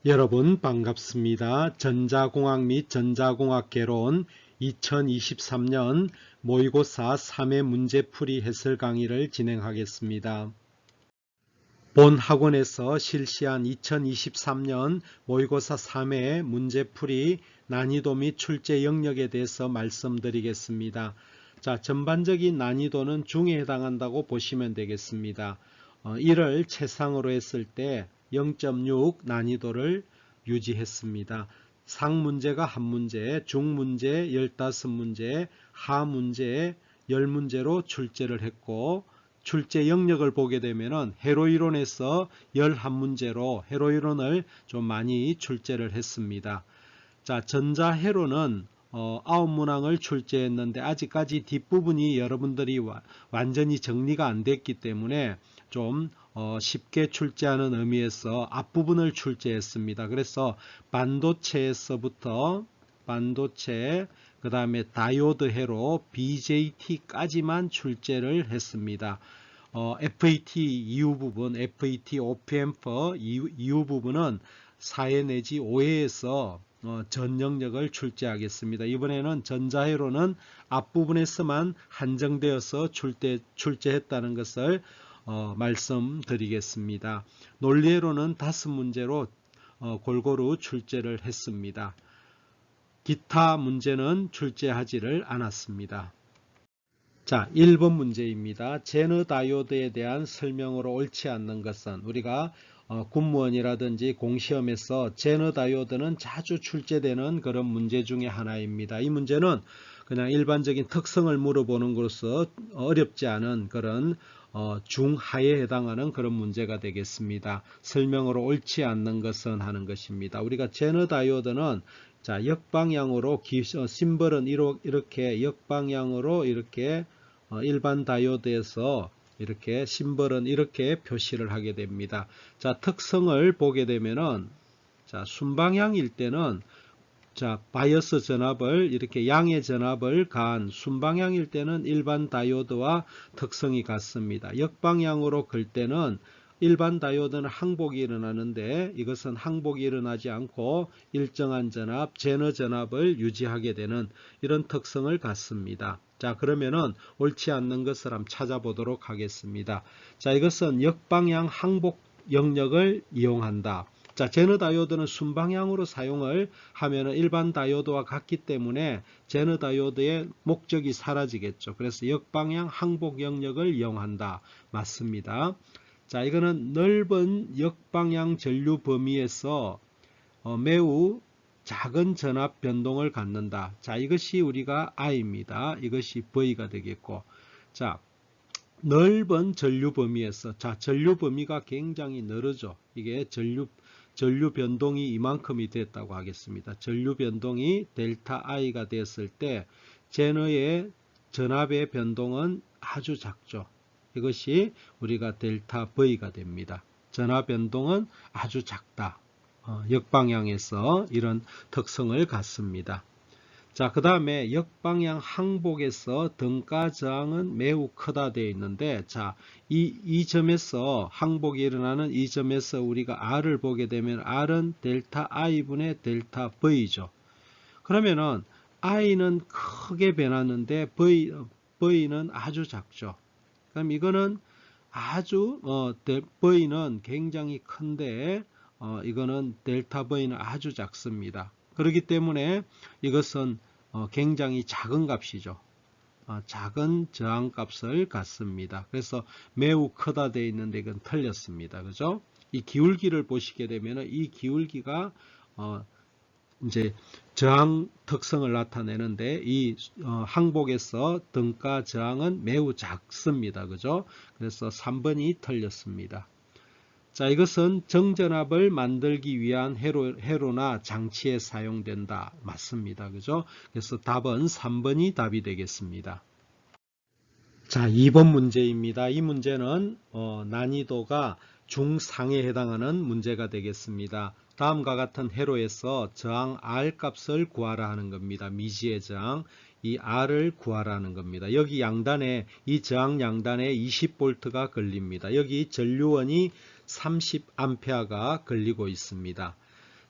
여러분 반갑습니다. 전자공학 및 전자공학개론 2023년 모의고사 3회 문제풀이 해설 강의를 진행하겠습니다. 본 학원에서 실시한 2023년 모의고사 3회 문제풀이 난이도 및 출제 영역에 대해서 말씀드리겠습니다. 자, 전반적인 난이도는 중에 해당한다고 보시면 되겠습니다. 1을 최상으로 했을 때 0.6 난이도를 유지했습니다. 상 문제가 1문제, 중 문제 15문제, 하 문제 10문제로 출제를 했고, 출제 영역을 보게 되면은 회로이론에서 11문제로 회로이론을 좀 많이 출제를 했습니다. 자, 전자회로는 9문항을 출제했는데 아직까지 뒷부분이 여러분들이 완전히 정리가 안 됐기 때문에 좀 쉽게 출제하는 의미에서 앞부분을 출제했습니다. 그래서 반도체에서부터 반도체, 그 다음에 다이오드 회로, BJT까지만 출제를 했습니다. FET 이후 부분, FET OPMP 이후 부분은 4회 내지 5회에서 전 영역을 출제하겠습니다. 이번에는 전자회로는 앞부분에서만 한정되어서 출제했다는 것을 말씀드리겠습니다. 논리회로는 5문제로 골고루 출제를 했습니다. 기타 문제는 출제하지를 않았습니다. 자, 1번 문제입니다. 제너 다이오드에 대한 설명으로 옳지 않는 것은, 우리가 군무원이라든지 공시험에서 제너 다이오드는 자주 출제되는 그런 문제 중에 하나입니다. 이 문제는 그냥 일반적인 특성을 물어보는 것으로서 어렵지 않은 그런 중하에 해당하는 그런 문제가 되겠습니다. 설명으로 옳지 않는 것은 하는 것입니다. 우리가 제너 다이오드는 자, 역방향으로 심벌은 이렇게 역방향으로 이렇게 일반 다이오드에서 이렇게 심벌은 이렇게 표시를 하게 됩니다. 자, 특성을 보게 되면은 자, 순방향일 때는 자, 바이어스 전압을 이렇게 양의 전압을 가한 순방향일 때는 일반 다이오드와 특성이 같습니다. 역방향으로 걸 때는 일반 다이오드는 항복이 일어나는데 이것은 항복이 일어나지 않고 일정한 전압, 제너 전압을 유지하게 되는 이런 특성을 갖습니다. 자, 그러면은 옳지 않는 것을 한번 찾아보도록 하겠습니다. 자, 이것은 역방향 항복 영역을 이용한다. 자, 제너 다이오드는 순방향으로 사용을 하면 일반 다이오드와 같기 때문에 제너 다이오드의 목적이 사라지겠죠. 그래서 역방향 항복 영역을 이용한다. 맞습니다. 자, 이거는 넓은 역방향 전류 범위에서 매우 작은 전압 변동을 갖는다. 자, 이것이 우리가 I입니다. 이것이 V가 되겠고, 자, 넓은 전류 범위에서, 자, 전류 범위가 굉장히 넓어져. 이게 전류 변동이 이만큼이 됐다고 하겠습니다. 전류 변동이 델타 I가 됐을 때 제너의 전압의 변동은 아주 작죠. 이것이 우리가 델타 V가 됩니다. 전압 변동은 아주 작다. 역방향에서 이런 특성을 갖습니다. 자, 그 다음에 역방향 항복에서 등가 저항은 매우 크다 되어 있는데, 자, 이 점에서 항복이 일어나는 이 점에서 우리가 R을 보게 되면 R은 델타 I분의 델타 V죠. 그러면은 I는 크게 변하는데 V는 아주 작죠. 그럼 이거는 아주 V는 굉장히 큰데 이거는 델타 V는 아주 작습니다. 그렇기 때문에 이것은 굉장히 작은 값이죠. 작은 저항값을 갖습니다. 그래서 매우 크다 되어 있는데 이건 틀렸습니다. 그죠? 이 기울기를 보시게 되면 이 기울기가 이제 저항 특성을 나타내는데 이 항복에서 등가 저항은 매우 작습니다. 그죠? 그래서 3번이 틀렸습니다. 자, 이것은 정전압을 만들기 위한 회로나 장치에 사용된다. 맞습니다. 그죠? 그래서 답은 3번이 답이 되겠습니다. 자, 2번 문제입니다. 이 문제는 난이도가 중상에 해당하는 문제가 되겠습니다. 다음과 같은 회로에서 저항 R 값을 구하라 하는 겁니다. 미지의 저항, 이 R을 구하라 하는 겁니다. 여기 양단에, 이 저항 양단에 20V가 걸립니다. 여기 전류원이 30A가 걸리고 있습니다.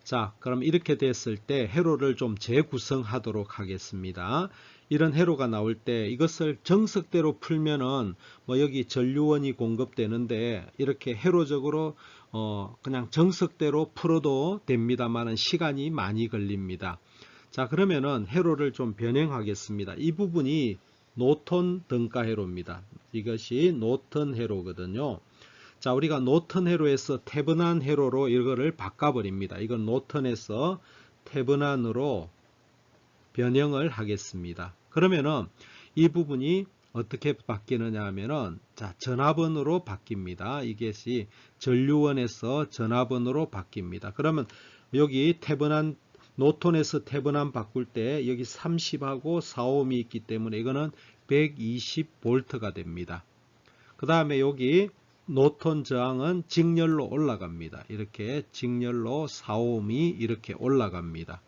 자, 그럼 이렇게 됐을 때 회로를 좀 재구성하도록 하겠습니다. 이런 회로가 나올 때 이것을 정석대로 풀면은 뭐 여기 전류원이 공급되는데 이렇게 회로적으로 그냥 정석대로 풀어도 됩니다만은 시간이 많이 걸립니다. 자, 그러면은 회로를 좀 변형하겠습니다. 이 부분이 노턴 등가 회로입니다. 이것이 노턴 회로거든요. 자, 우리가 노턴 회로에서 태분한 회로로 이거를 바꿔버립니다. 이건 노턴에서 태분한으로 변형을 하겠습니다. 그러면은 이 부분이 어떻게 바뀌느냐 하면은 자, 전압원으로 바뀝니다. 이것이 전류원에서 전압원으로 바뀝니다. 그러면 여기 태분한 노턴에서 태분한 바꿀 때 여기 30하고 4ohm이 있기 때문에 이거는 120V가 됩니다. 그 다음에 여기 노턴 저항은 직렬로 올라갑니다. 이렇게 직렬로 4ohm이 이렇게 올라갑니다.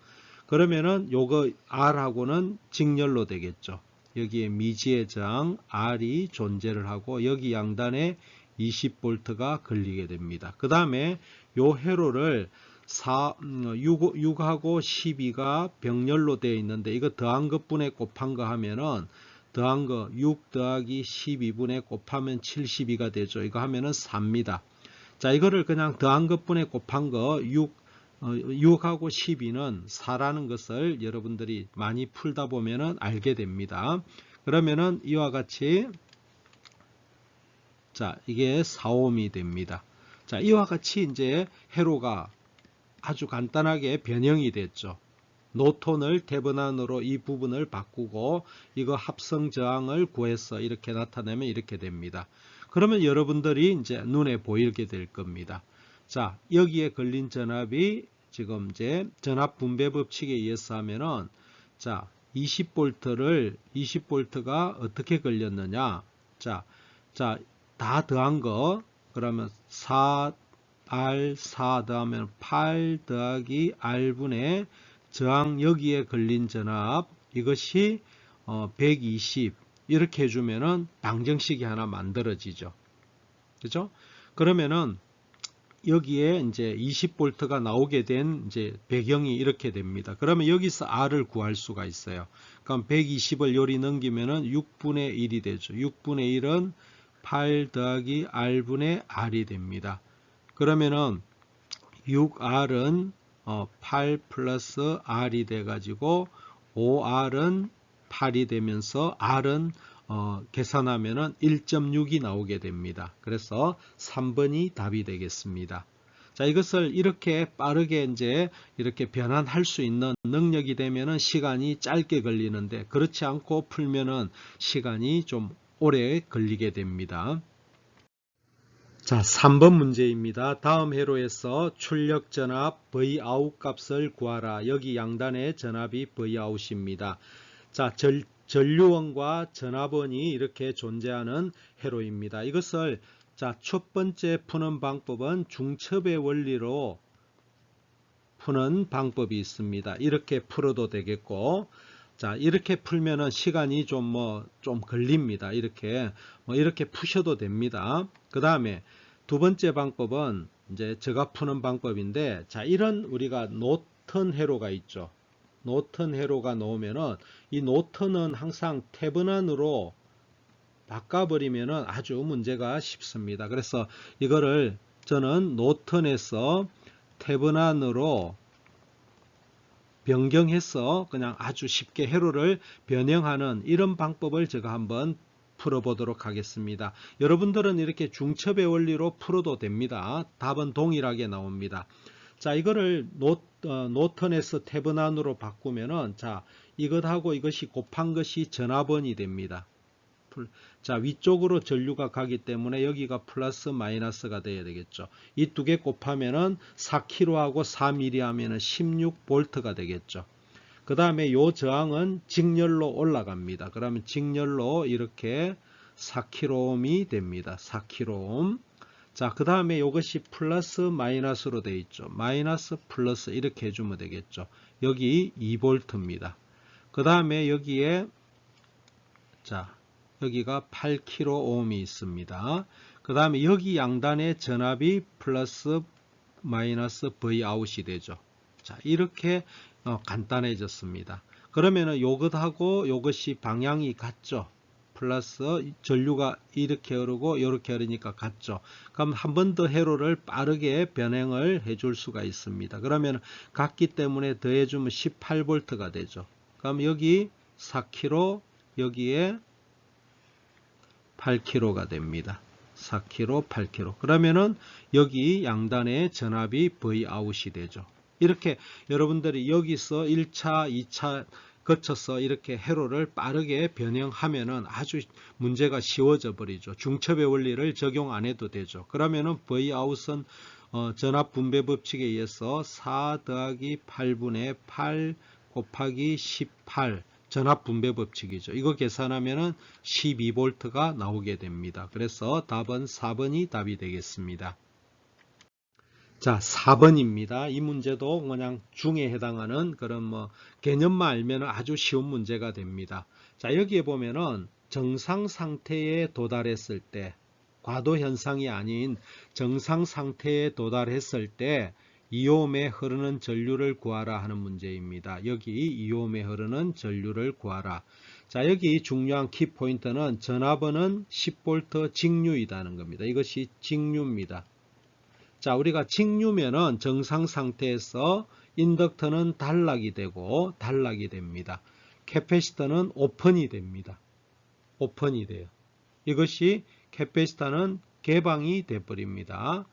그러면은 요거 R하고는 직렬로 되겠죠. 여기에 미지의 저항 R이 존재를 하고 여기 양단에 20V가 걸리게 됩니다. 그 다음에 요 회로를 6하고 12가 병렬로 되어 있는데 이거 더한 것분에 곱한 거 하면은 더한 거 6 더하기 12분에 곱하면 72가 되죠. 이거 하면은 4입니다. 자, 이거를 그냥 더한 것분에 곱한 거 6하고 12는 4라는 것을 여러분들이 많이 풀다 보면은 알게 됩니다. 그러면은 이와 같이 자, 이게 4ohm이 됩니다. 자, 이와 같이 이제 회로가 아주 간단하게 변형이 됐죠. 노턴을 태분한으로 이 부분을 바꾸고 이거 합성 저항을 구해서 이렇게 나타내면 이렇게 됩니다. 그러면 여러분들이 이제 눈에 보이게 될 겁니다. 자, 여기에 걸린 전압이 지금 이제 전압 분배 법칙에 의해서 하면은 자, 20V가 어떻게 걸렸느냐? 자, 다 더한 거 그러면 4R 4 더하면 8 더하기 R분의 저항 여기에 걸린 전압 이것이 120 이렇게 해주면은 방정식이 하나 만들어지죠. 그죠? 그러면은 여기에 이제 20V가 나오게 된 이제 배경이 이렇게 됩니다. 그러면 여기서 R을 구할 수가 있어요. 그럼 120을 요리 넘기면은 6분의 1이 되죠. 6분의 1은 8 더하기 R분의 R이 됩니다. 그러면은 6R은 8 플러스 R이 돼가지고 5R은 8이 되면서 R은 계산하면은 1.6이 나오게 됩니다. 그래서 3번이 답이 되겠습니다. 자, 이것을 이렇게 빠르게 이제 이렇게 변환할 수 있는 능력이 되면은 시간이 짧게 걸리는데 그렇지 않고 풀면은 시간이 좀 오래 걸리게 됩니다. 자, 3번 문제입니다. 다음 회로에서 출력 전압 Vout 값을 구하라. 여기 양단의 전압이 Vout입니다. 자, 전류원과 전압원이 이렇게 존재하는 회로입니다. 이것을 자, 첫 번째 푸는 방법은 중첩의 원리로 푸는 방법이 있습니다. 이렇게 풀어도 되겠고, 자, 이렇게 풀면은 시간이 좀 걸립니다. 이렇게 푸셔도 됩니다. 그 다음에 두 번째 방법은 이제 제가 푸는 방법인데, 자, 이런 우리가 노턴 회로가 있죠. 노턴 회로가 나오면은 이 노턴은 항상 태분한으로 바꿔버리면은 아주 문제가 쉽습니다. 그래서 이거를 저는 노턴에서 태분한으로 변경해서 그냥 아주 쉽게 회로를 변형하는 이런 방법을 제가 한번 풀어보도록 하겠습니다. 여러분들은 이렇게 중첩의 원리로 풀어도 됩니다. 답은 동일하게 나옵니다. 자, 이거를 노턴에서 태분한으로 바꾸면은 자, 이것하고 이것이 곱한 것이 전압원이 됩니다. 자, 위쪽으로 전류가 가기 때문에 여기가 플러스 마이너스가 돼야 되겠죠. 이 두 개 곱하면은 4kg하고 4mm 하면은 16V가 되겠죠. 그 다음에 요 저항은 직렬로 올라갑니다. 그러면 직렬로 이렇게 4kΩ이 됩니다. 4kΩ. 자, 그 다음에 이것이 플러스 마이너스로 되어 있죠. 마이너스 플러스 이렇게 해주면 되겠죠. 여기 2V입니다. 그 다음에 여기에 자, 여기가 8kΩ이 있습니다. 그 다음에 여기 양단의 전압이 플러스 마이너스 Vout이 되죠. 자, 이렇게 간단해졌습니다. 그러면은 이것하고 이것이 방향이 같죠. 플러스 전류가 이렇게 흐르고 이렇게 흐르니까 같죠. 그럼 한 번 더 회로를 빠르게 변행을 해줄 수가 있습니다. 그러면 같기 때문에 더해주면 18V가 되죠. 그럼 여기 4kg, 여기에 8kg가 됩니다. 4kg, 8kg. 그러면은 여기 양단의 전압이 Vout이 되죠. 이렇게 여러분들이 여기서 1차, 2차 거쳐서 이렇게 회로를 빠르게 변형하면은 아주 문제가 쉬워져 버리죠. 중첩의 원리를 적용 안 해도 되죠. 그러면은 Vout은 전압 분배 법칙에 의해서 4 더하기 8분의 8 곱하기 18 전압 분배 법칙이죠. 이거 계산하면은 12V가 나오게 됩니다. 그래서 답은 4번이 답이 되겠습니다. 자, 4번입니다. 이 문제도 그냥 중에 해당하는 그런 개념만 알면 아주 쉬운 문제가 됩니다. 자, 여기에 보면은 정상 상태에 도달했을 때, 과도 현상이 아닌 정상 상태에 도달했을 때 2옴에 흐르는 전류를 구하라 하는 문제입니다. 여기 2옴에 흐르는 전류를 구하라. 자, 여기 중요한 키포인트는 전압은 10V 직류이다는 겁니다. 이것이 직류입니다. 자, 우리가 직류면은 정상 상태에서 인덕터는 단락이 되고 단락이 됩니다. 캐패시터는 오픈이 됩니다. 오픈이 돼요. 이것이 캐패시터는 개방이 돼 버립니다.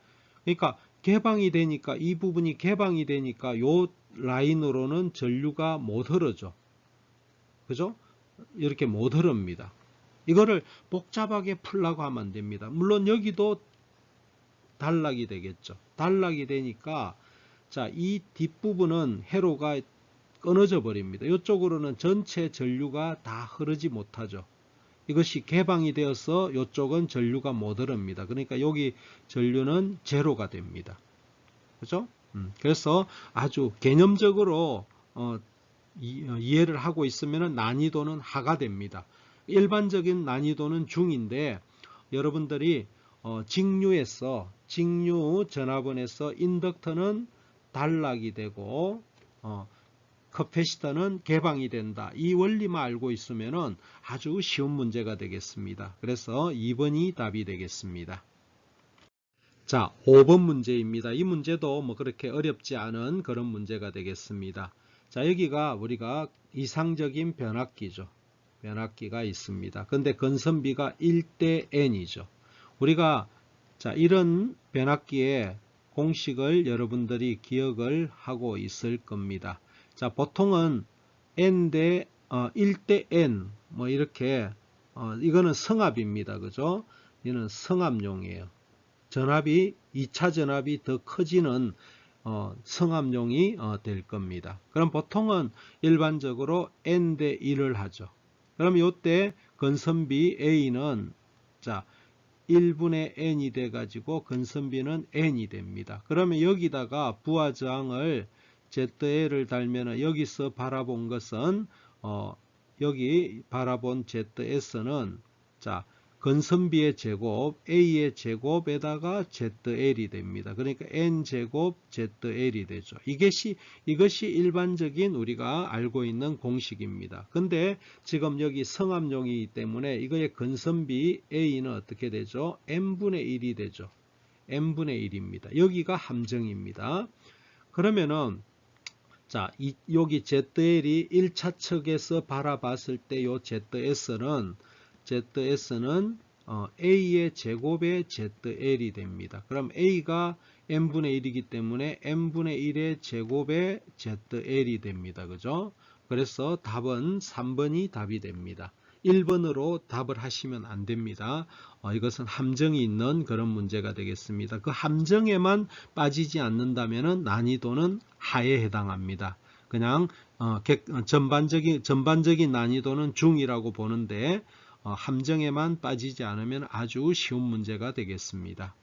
그러니까 개방이 되니까 이 부분이 개방이 되니까 요 라인으로는 전류가 못 흐르죠. 그죠? 이렇게 못 흐릅니다. 이거를 복잡하게 풀라고 하면 안 됩니다. 물론 여기도 단락이 되겠죠. 단락이 되니까 자, 이 뒷부분은 회로가 끊어져 버립니다. 이쪽으로는 전체 전류가 다 흐르지 못하죠. 이것이 개방이 되어서 이쪽은 전류가 못 흐릅니다. 그러니까 여기 전류는 제로가 됩니다. 그죠? 그래서 아주 개념적으로 이해를 하고 있으면 난이도는 하가 됩니다. 일반적인 난이도는 중인데 여러분들이 직류 전압원에서 인덕터는 단락이 되고 커패시터는 개방이 된다. 이 원리만 알고 있으면 아주 쉬운 문제가 되겠습니다. 그래서 2번이 답이 되겠습니다. 자, 5번 문제입니다. 이 문제도 그렇게 어렵지 않은 그런 문제가 되겠습니다. 자, 여기가 우리가 이상적인 변압기죠. 변압기가 있습니다. 근데 건선비가 1대 N이죠. 우리가 자, 이런 변압기의 공식을 여러분들이 기억을 하고 있을 겁니다. 자, 보통은 N 대 1대 N 이렇게 이거는 성압입니다. 그죠? 이는 성압용이에요. 전압이 2차 전압이 더 커지는 성압용이 될 겁니다. 그럼 보통은 일반적으로 N 대 1을 하죠. 그럼 이때 건선비 A는 자 1분의 N이 돼 가지고 건선비는 N이 됩니다. 그러면 여기다가 부하 저항을 ZL을 달면 여기서 바라본 것은 여기 바라본 ZS는 자 건선비의 제곱 A의 제곱에다가 ZL이 됩니다. 그러니까 N제곱 ZL이 되죠. 이것이 일반적인 우리가 알고 있는 공식입니다. 근데 지금 여기 성압용이기 때문에 이거의 건선비 A는 어떻게 되죠? N분의 1이 되죠. N분의 1입니다. 여기가 함정입니다. 그러면은 자, 여기 ZL이 1차 측에서 바라봤을 때 요 ZS는 A의 제곱의 ZL이 됩니다. 그럼 A가 N분의 1이기 때문에 N분의 1의 제곱의 ZL이 됩니다. 그죠? 그래서 답은 3번이 답이 됩니다. 1번으로 답을 하시면 안 됩니다. 이것은 함정이 있는 그런 문제가 되겠습니다. 그 함정에만 빠지지 않는다면 난이도는 하에 해당합니다. 그냥 전반적인 난이도는 중이라고 보는데 함정에만 빠지지 않으면 아주 쉬운 문제가 되겠습니다.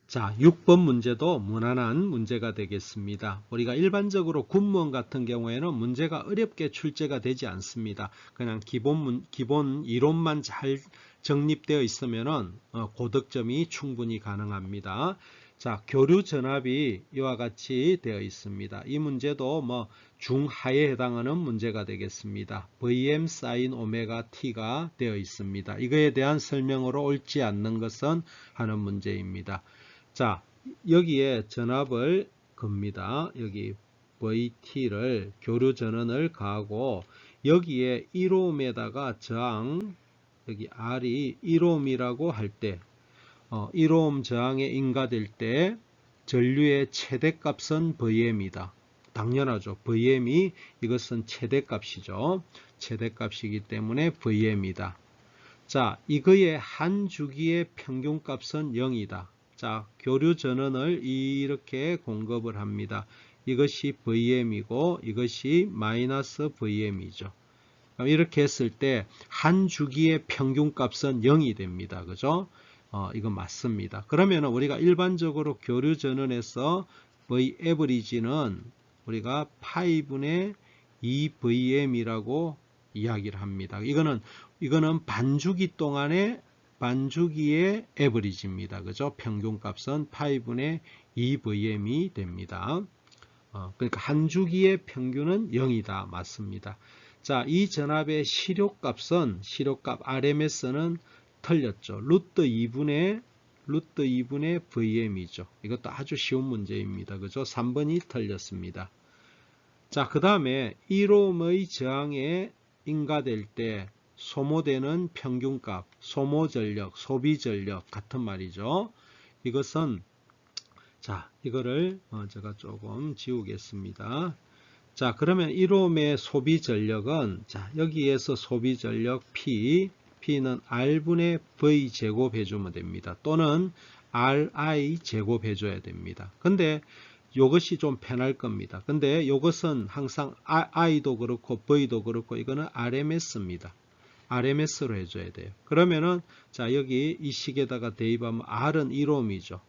자, 6번 문제도 무난한 문제가 되겠습니다. 우리가 일반적으로 군무원 같은 경우에는 문제가 어렵게 출제가 되지 않습니다. 그냥 기본 이론만 잘 정립되어 있으면 고득점이 충분히 가능합니다. 자, 교류 전압이 이와 같이 되어 있습니다. 이 문제도 뭐 중하에 해당하는 문제가 되겠습니다. Vm sin 오메가 t가 되어 있습니다. 이거에 대한 설명으로 옳지 않는 것은 하는 문제입니다. 자, 여기에 전압을 겁니다. 여기 Vt를 교류 전원을 가하고 여기에 1ohm에다가 저항, 여기 R이 1ohm이라고 할 때 1오hm 저항에 인가될 때 전류의 최대값은 Vm이다. 당연하죠. Vm이 이것은 최대값이죠. 최대값이기 때문에 Vm이다. 자, 이거의 한 주기의 평균값은 0이다. 자, 교류 전원을 이렇게 공급을 합니다. 이것이 Vm이고 이것이 마이너스 Vm이죠. 이렇게 했을 때 한 주기의 평균값은 0이 됩니다. 그죠? 이건 맞습니다. 그러면 우리가 일반적으로 교류 전원에서 V average는 우리가 파이분의 2Vm이라고 이야기를 합니다. 이거는 반주기 동안의 반주기의 average입니다. 그죠? 평균값은 파이분의 2Vm이 됩니다. 그러니까 한 주기의 평균은 0이다. 맞습니다. 자, 이 전압의 시료값은 시료값 RMS는 틀렸죠. 루트 2분의 Vm이죠. 이것도 아주 쉬운 문제입니다. 그죠? 3번이 틀렸습니다. 자, 그 다음에 1ohm의 저항에 인가될 때 소모되는 평균값, 소모전력, 소비전력 같은 말이죠. 이것은 자, 이거를 제가 조금 지우겠습니다. 자, 그러면 1ohm의 소비전력은 자, 여기에서 소비전력 P는 R분의 V 제곱 해주면 됩니다. 또는 RI 제곱 해줘야 됩니다. 근데 이것이 좀 편할 겁니다. 근데 이것은 항상 I도 그렇고 V도 그렇고 이거는 RMS입니다. RMS로 해줘야 돼요. 그러면은 자, 여기 이 식에다가 대입하면 R은 1ohm이죠.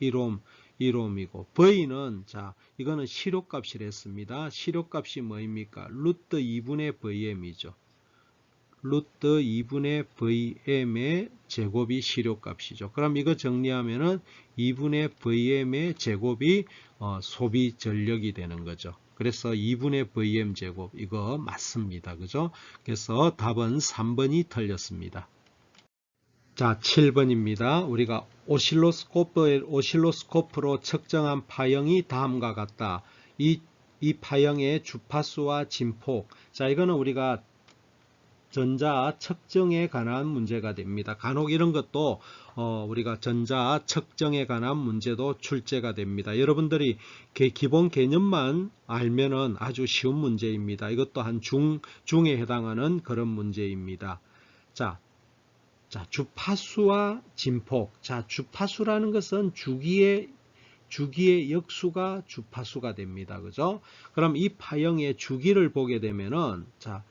1ohm이고 V는 자, 이거는 시료값이라 했습니다. 시료값이 뭐입니까? 루트 2분의 Vm이죠. 루트 2분의 Vm의 제곱이 시료값이죠. 그럼 이거 정리하면은 2분의 Vm의 제곱이 소비 전력이 되는 거죠. 그래서 2분의 Vm 제곱 이거 맞습니다. 그죠? 그래서 답은 3번이 틀렸습니다. 자, 7번입니다. 우리가 오실로스코프로 측정한 파형이 다음과 같다. 이 파형의 주파수와 진폭. 자, 이거는 우리가 전자 측정에 관한 문제가 됩니다. 간혹 이런 것도 우리가 전자 측정에 관한 문제도 출제가 됩니다. 여러분들이 기본 개념만 알면은 아주 쉬운 문제입니다. 이것도 한 중에 해당하는 그런 문제입니다. 자, 주파수와 진폭. 자, 주파수라는 것은 주기의 역수가 주파수가 됩니다. 그죠? 그럼 이 파형의 주기를 보게 되면은 자,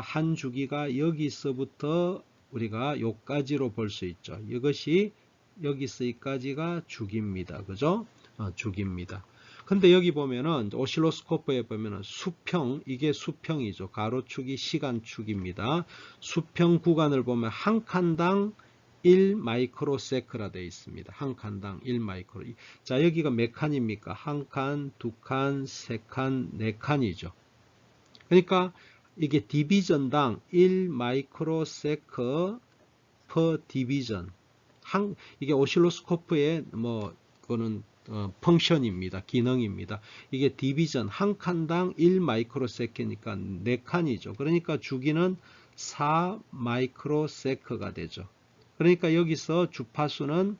한 주기가 여기서부터 우리가 요까지로 볼 수 있죠. 이것이 여기서 여기까지가 주기입니다. 그죠? 주기입니다. 근데 여기 보면은 오실로스코프에 보면은 수평, 이게 수평이죠. 가로축이 시간축입니다. 수평 구간을 보면 한 칸당 1 마이크로세크라 되어 있습니다. 한 칸당 1 마이크로. 자, 여기가 몇 칸입니까? 한 칸, 두 칸, 세 칸, 네 칸이죠. 그러니까 이게 디비전당 1 마이크로세크 per 디비전. 이게 오실로스코프의 그거는 펑션입니다. 기능입니다. 이게 디비전 한 칸당 1 마이크로세크니까 4칸이죠. 그러니까 주기는 4 마이크로세크가 되죠. 그러니까 여기서 주파수는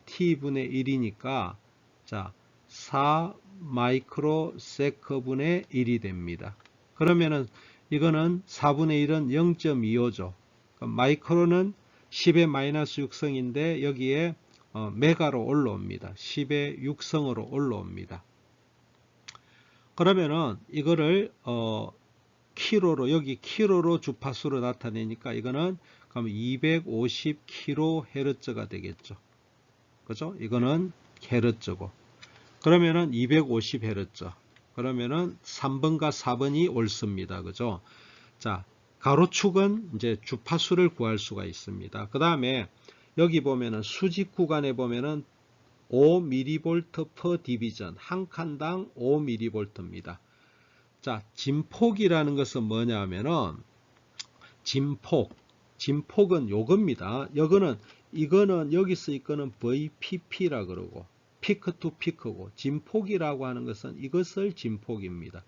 t분의 1이니까 자, 4 마이크로세크분의 1이 됩니다. 그러면은 이거는 4분의 1은 0.25죠. 마이크로는 10의 마이너스 6성인데 여기에 메가로 올라옵니다. 10의 6성으로 올라옵니다. 그러면은 이거를 키로로 여기 키로로 주파수로 나타내니까 이거는 그럼 250kHz가 되겠죠. 그죠? 이거는 헤르츠고. 그러면은 250Hz. 그러면은 3번과 4번이 옳습니다. 그죠? 자, 가로축은 이제 주파수를 구할 수가 있습니다. 그 다음에 여기 보면은 수직 구간에 보면은 5mV per division, 한 칸당 5mV입니다. 자, 진폭이라는 것은 뭐냐면은 진폭은 요겁니다. 이거는 여기서 이거는 VPP라 그러고 피크 투 피크고, 진폭이라고 하는 것은 이것을 진폭입니다.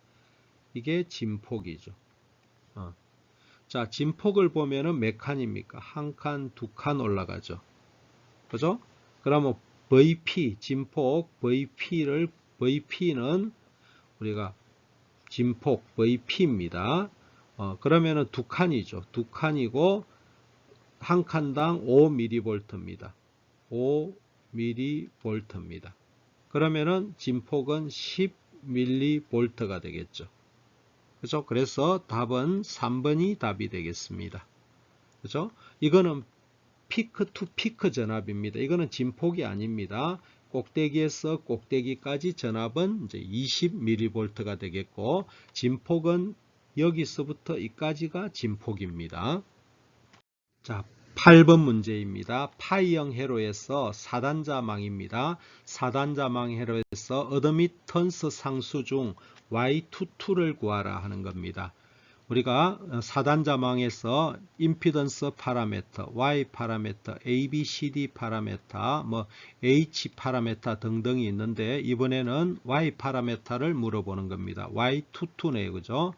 이게 진폭이죠. 자, 진폭을 보면은 몇 칸입니까? 한 칸, 두 칸 올라가죠. 그죠? 그러면 VP, 진폭, VP는 우리가 진폭 VP입니다. 그러면은 두 칸이죠. 두 칸이고, 한 칸당 5mV입니다. 5mV입니다. 그러면은 진폭은 10mV가 되겠죠. 그죠? 그래서 답은 3번이 답이 되겠습니다. 그죠? 이거는 피크 투 피크 전압입니다. 이거는 진폭이 아닙니다. 꼭대기에서 꼭대기까지 전압은 이제 20mV가 되겠고, 진폭은 여기서부터 이까지가 진폭입니다. 자, 8번 문제입니다. 파이형 회로에서 4단자망입니다. 4단자망 회로에서 어드미턴스 상수 중 Y22를 구하라 하는 겁니다. 우리가 4단자망에서 임피던스 파라미터, Y 파라미터, ABCD 파라미터, H 파라미터 등등이 있는데, 이번에는 Y 파라미터를 물어보는 겁니다. Y22네요. 그죠?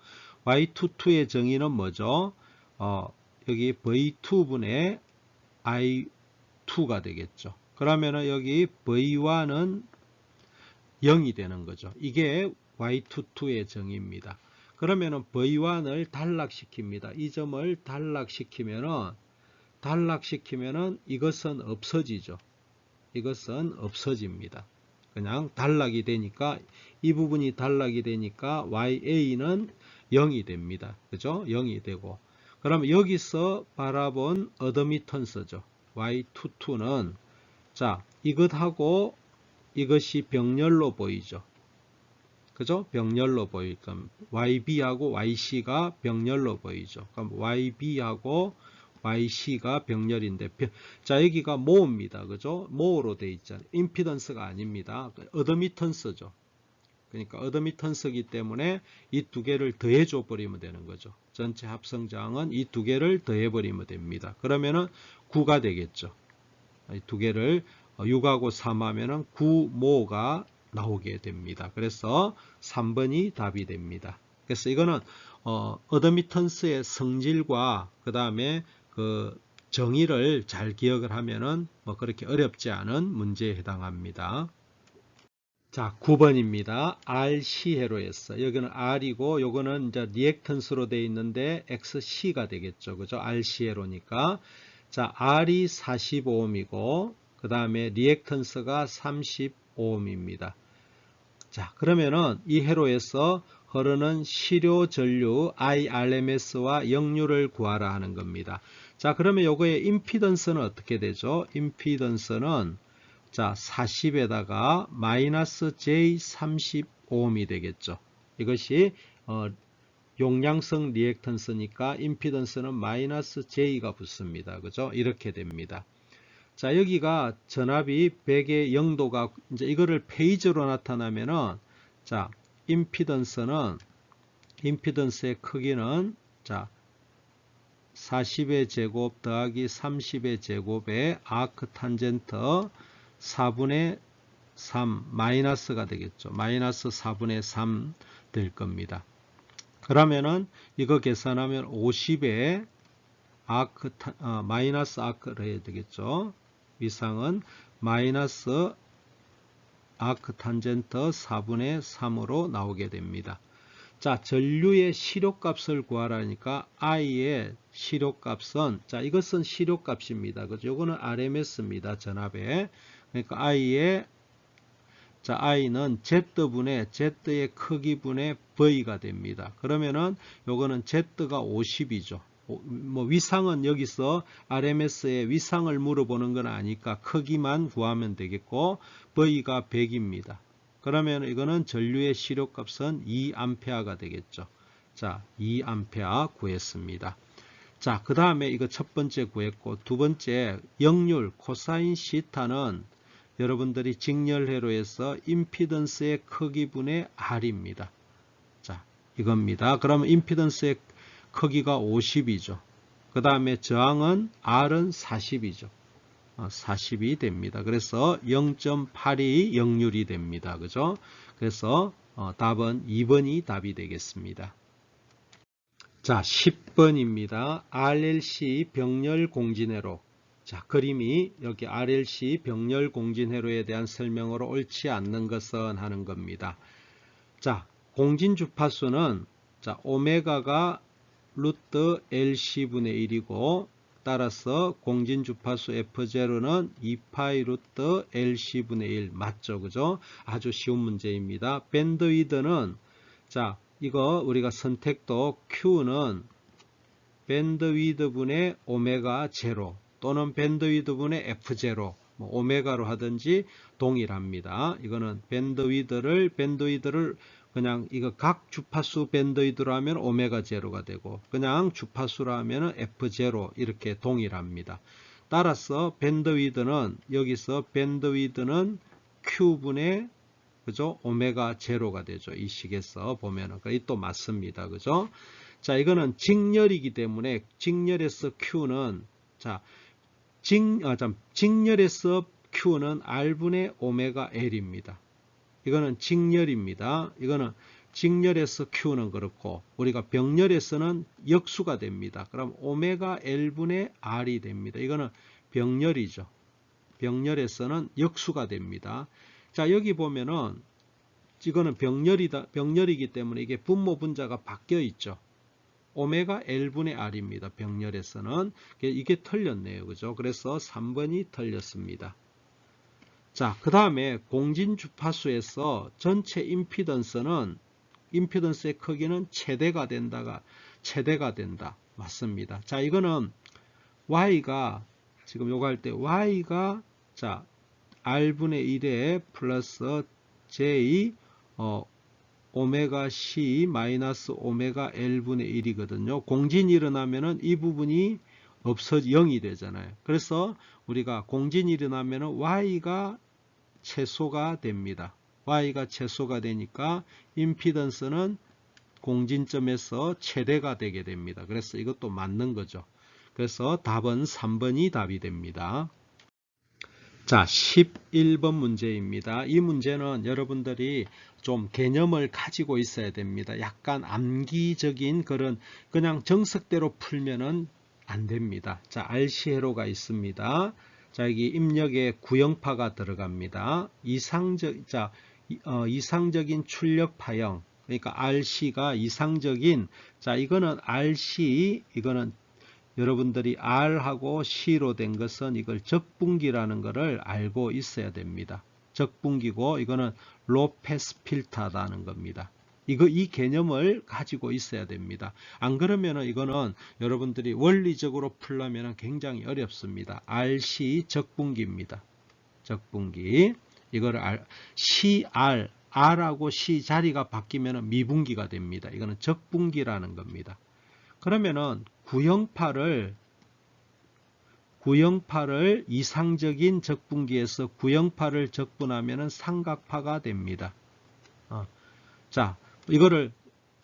Y22의 정의는 뭐죠? 여기 V2분의 I2가 되겠죠. 그러면은 여기 V1은 0이 되는 거죠. 이게 Y22의 정의입니다. 그러면은 V1을 단락시킵니다. 이 점을 단락시키면은 이것은 없어지죠. 이것은 없어집니다. 그냥 단락이 되니까, 이 부분이 단락이 되니까 YA는 0이 됩니다. 그죠? 0이 되고, 그러면 여기서 바라본 어드미턴스죠. Y22는, 자, 이것하고 이것이 병렬로 보이죠. 그죠? 병렬로 보이니까 YB하고 YC가 병렬로 보이죠. 그럼 YB하고 YC가 병렬인데, 자, 여기가 모입니다. 그죠? 모로 되어 있잖아요. 임피던스가 아닙니다. 어드미턴스죠. 그러니까 어드미턴스이기 때문에 이 두 개를 더해 줘 버리면 되는 거죠. 전체 합성장은 이 두 개를 더해 버리면 됩니다. 그러면은 9가 되겠죠. 이 두 개를 6하고 3 하면은 9모가 나오게 됩니다. 그래서 3번이 답이 됩니다. 그래서 이거는 어드미턴스의 성질과 그 다음에 그 정의를 잘 기억을 하면은 그렇게 어렵지 않은 문제에 해당합니다. 자, 9번입니다. RC 회로에서 여기는 R이고 요거는 이제 리액턴스로 되어 있는데 XC가 되겠죠. 그죠? RC 회로니까. 자, R이 45ohm이고 그 다음에 리액턴스가 30ohm입니다. 자, 그러면은 이 회로에서 흐르는 시료 전류 IRMS와 역류를 구하라 하는 겁니다. 자, 그러면 요거의 임피던스는 어떻게 되죠? 임피던스는 자, 40에다가 마이너스 J30ohm이 되겠죠. 이것이 용량성 리액턴스니까 임피던스는 마이너스 J가 붙습니다. 그죠? 이렇게 됩니다. 자, 여기가 전압이 100의 0도가 이제 이거를 페이즈로 나타나면은, 자, 임피던스의 크기는 자 40의 제곱 더하기 30의 제곱의 아크 탄젠트 4분의 3 마이너스가 되겠죠. 마이너스 4분의 3 될 겁니다. 그러면은 이거 계산하면 50의 마이너스 아크를 해야 되겠죠. 위상은 마이너스 아크 탄젠트 4분의 3으로 나오게 됩니다. 자, 전류의 시료값을 구하라니까 I의 시료값은, 자, 이것은 시료값입니다. 그죠? 요거는 RMS입니다. 전압에. 그러니까 I는 Z의 크기분의 V가 됩니다. 그러면은 요거는 Z가 50이죠. 위상은 여기서 RMS의 위상을 물어보는 건 아니까 크기만 구하면 되겠고, V가 100입니다. 그러면 이거는 전류의 시료값은 2A가 되겠죠. 자, 2A 구했습니다. 자, 그 다음에 이거 첫 번째 구했고, 두 번째 역률 코사인 시타는 여러분들이 직렬회로에서 임피던스의 크기분의 R입니다. 자, 이겁니다. 그러면 임피던스의 크기가 50이죠. 그 다음에 저항은 R은 40이죠. 40이 됩니다. 그래서 0.8이 역률이 됩니다. 그죠? 그래서 답은 2번이 답이 되겠습니다. 자, 10번입니다. RLC 병렬 공진회로. 자, 그림이 여기 RLC 병렬 공진회로에 대한 설명으로 옳지 않는 것은 하는 겁니다. 자, 공진 주파수는 자, 오메가가 루트 LC분의 1이고 따라서 공진 주파수 F0는 2파이 루트 LC분의 1 맞죠? 그죠? 아주 쉬운 문제입니다. 밴드위드는 자, 이거 우리가 선택도 Q는 밴드위드분의 오메가 제로 또는 밴드위드분의 F0 뭐 오메가로 하든지 동일합니다. 이거는 밴드위드를 그냥 이거 각 주파수 밴드위드로 하면 오메가 제로가 되고 그냥 주파수로 하면 F0 이렇게 동일합니다. 따라서 밴드위드는 여기서 밴드위드는 Q분의 그죠? 오메가 제로가 되죠. 이 식에서 보면은 이 또 맞습니다. 그죠? 자, 이거는 직렬이기 때문에 직렬에서 Q는 자, 직렬에서 Q는 R분의 오메가 L입니다. 이거는 직렬입니다. 이거는 직렬에서 Q는 그렇고 우리가 병렬에서는 역수가 됩니다. 그럼 오메가 L분의 R이 됩니다. 이거는 병렬이죠. 병렬에서는 역수가 됩니다. 자, 여기 보면은 이거는 병렬이기 때문에 이게 분모 분자가 바뀌어 있죠. 오메가 L분의 R입니다. 병렬에서는 이게 틀렸네요. 그죠? 그래서 3번이 틀렸습니다. 자, 그 다음에 공진 주파수에서 전체 임피던스의 크기는 최대가 된다. 맞습니다. 자, 이거는 Y가 지금 요거 할 때 Y가 자, R분의 1에 플러스 J 오메가 C 마이너스 오메가 L분의 1이거든요. 공진이 일어나면은 이 부분이 0이 되잖아요. 그래서 우리가 공진이 일어나면은 Y가 최소가 됩니다. Y가 최소가 되니까 임피던스는 공진점에서 최대가 되게 됩니다. 그래서 이것도 맞는 거죠. 그래서 답은 3번이 답이 됩니다. 자, 11번 문제입니다. 이 문제는 여러분들이 좀 개념을 가지고 있어야 됩니다. 약간 암기적인 그냥 정석대로 풀면은 안 됩니다. 자, RC회로가 있습니다. 자, 여기 입력에 구형파가 들어갑니다. 이상적인 출력 파형. 그러니까 RC가 이상적인, 자, 이거는 RC, 이거는 여러분들이 R하고 C로 된 것은 이걸 적분기라는 것을 알고 있어야 됩니다. 적분기고 이거는 로패스 필터라는 겁니다. 이 개념을 가지고 있어야 됩니다. 안 그러면 이거는 여러분들이 원리적으로 풀려면 굉장히 어렵습니다. RC 적분기입니다. 적분기. 이거를 CR, R하고 C 자리가 바뀌면 미분기가 됩니다. 이거는 적분기라는 겁니다. 그러면은 구형파를 이상적인 적분기에서 구형파를 적분하면은 삼각파가 됩니다. 자, 이거를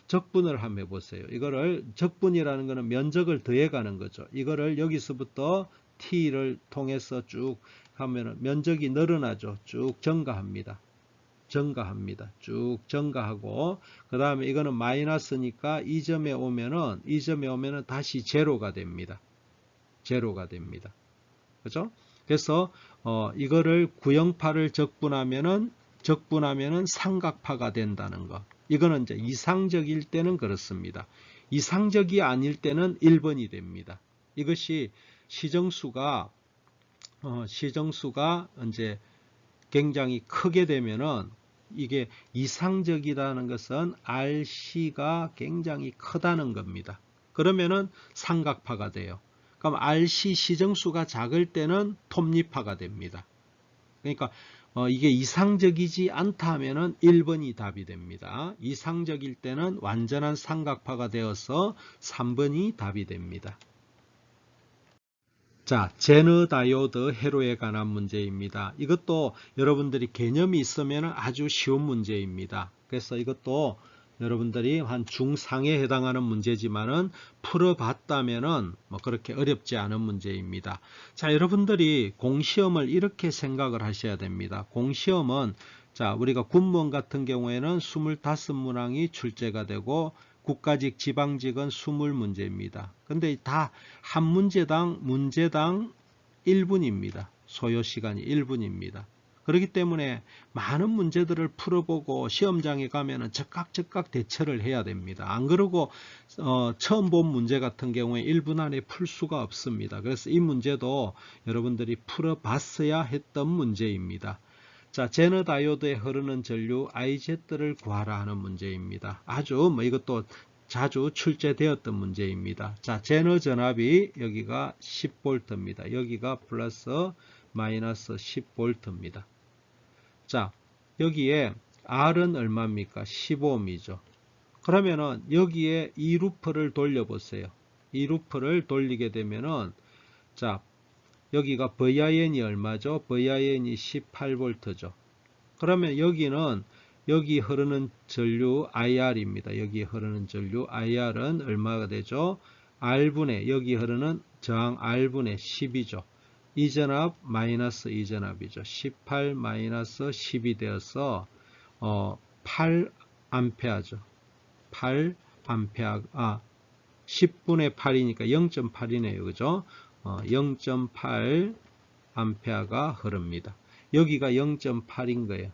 적분을 한번 해보세요. 이거를 적분이라는 것은 면적을 더해가는 거죠. 이거를 여기서부터 t를 통해서 쭉 하면은 면적이 늘어나죠. 쭉 증가합니다. 쭉 증가하고 그 다음에 이거는 마이너스니까 이 점에 오면은 다시 제로가 됩니다. 그죠? 그래서 이거를 구형파를 적분하면은 삼각파가 된다는 거. 이거는 이제 이상적일 때는 그렇습니다. 이상적이 아닐 때는 1번이 됩니다. 이것이 시정수가 이제 굉장히 크게 되면은 이게 이상적이라는 것은 RC가 굉장히 크다는 겁니다. 그러면은 삼각파가 돼요. 그럼 RC 시정수가 작을 때는 톱니파가 됩니다. 그러니까 이게 이상적이지 않다 하면은 1번이 답이 됩니다. 이상적일 때는 완전한 삼각파가 되어서 3번이 답이 됩니다. 자, 제너 다이오드 회로에 관한 문제입니다. 이것도 여러분들이 개념이 있으면 아주 쉬운 문제입니다. 그래서 이것도 여러분들이 한 중상에 해당하는 문제지만은 풀어봤다면은 뭐 그렇게 어렵지 않은 문제입니다. 자, 여러분들이 공시험을 이렇게 생각을 하셔야 됩니다. 공시험은 자, 우리가 군무원 같은 경우에는 25문항이 출제가 되고 국가직, 지방직은 20문제입니다. 근데 다 한 문제당 1분입니다. 소요 시간이 1분입니다. 그렇기 때문에 많은 문제들을 풀어보고 시험장에 가면은 즉각 대처를 해야 됩니다. 안 그러고 처음 본 문제 같은 경우에 1분 안에 풀 수가 없습니다. 그래서 이 문제도 여러분들이 풀어봤어야 했던 문제입니다. 자, 제너 다이오드에 흐르는 전류 IZ를 구하라 하는 문제입니다. 아주 이것도 자주 출제되었던 문제입니다. 자, 제너 전압이 여기가 10V입니다. 여기가 플러스 마이너스 10V입니다. 자, 여기에 R은 얼마입니까? 15ohm이죠. 그러면은 여기에 이 루프를 돌려보세요. 이 루프를 돌리게 되면은 자, 여기가 VIN이 얼마죠? VIN이 18V죠. 그러면 여기는 여기 흐르는 전류 IR입니다. 여기 흐르는 전류 IR은 얼마가 되죠? R분의 여기 흐르는 저항 R분의 10이죠. 이 전압 마이너스 이 전압이죠. 18 마이너스 10이 되어서 8A죠. 8A 10분의 8이니까 0.8이네요. 그죠? 0.8A가 흐릅니다. 여기가 0.8인 거예요.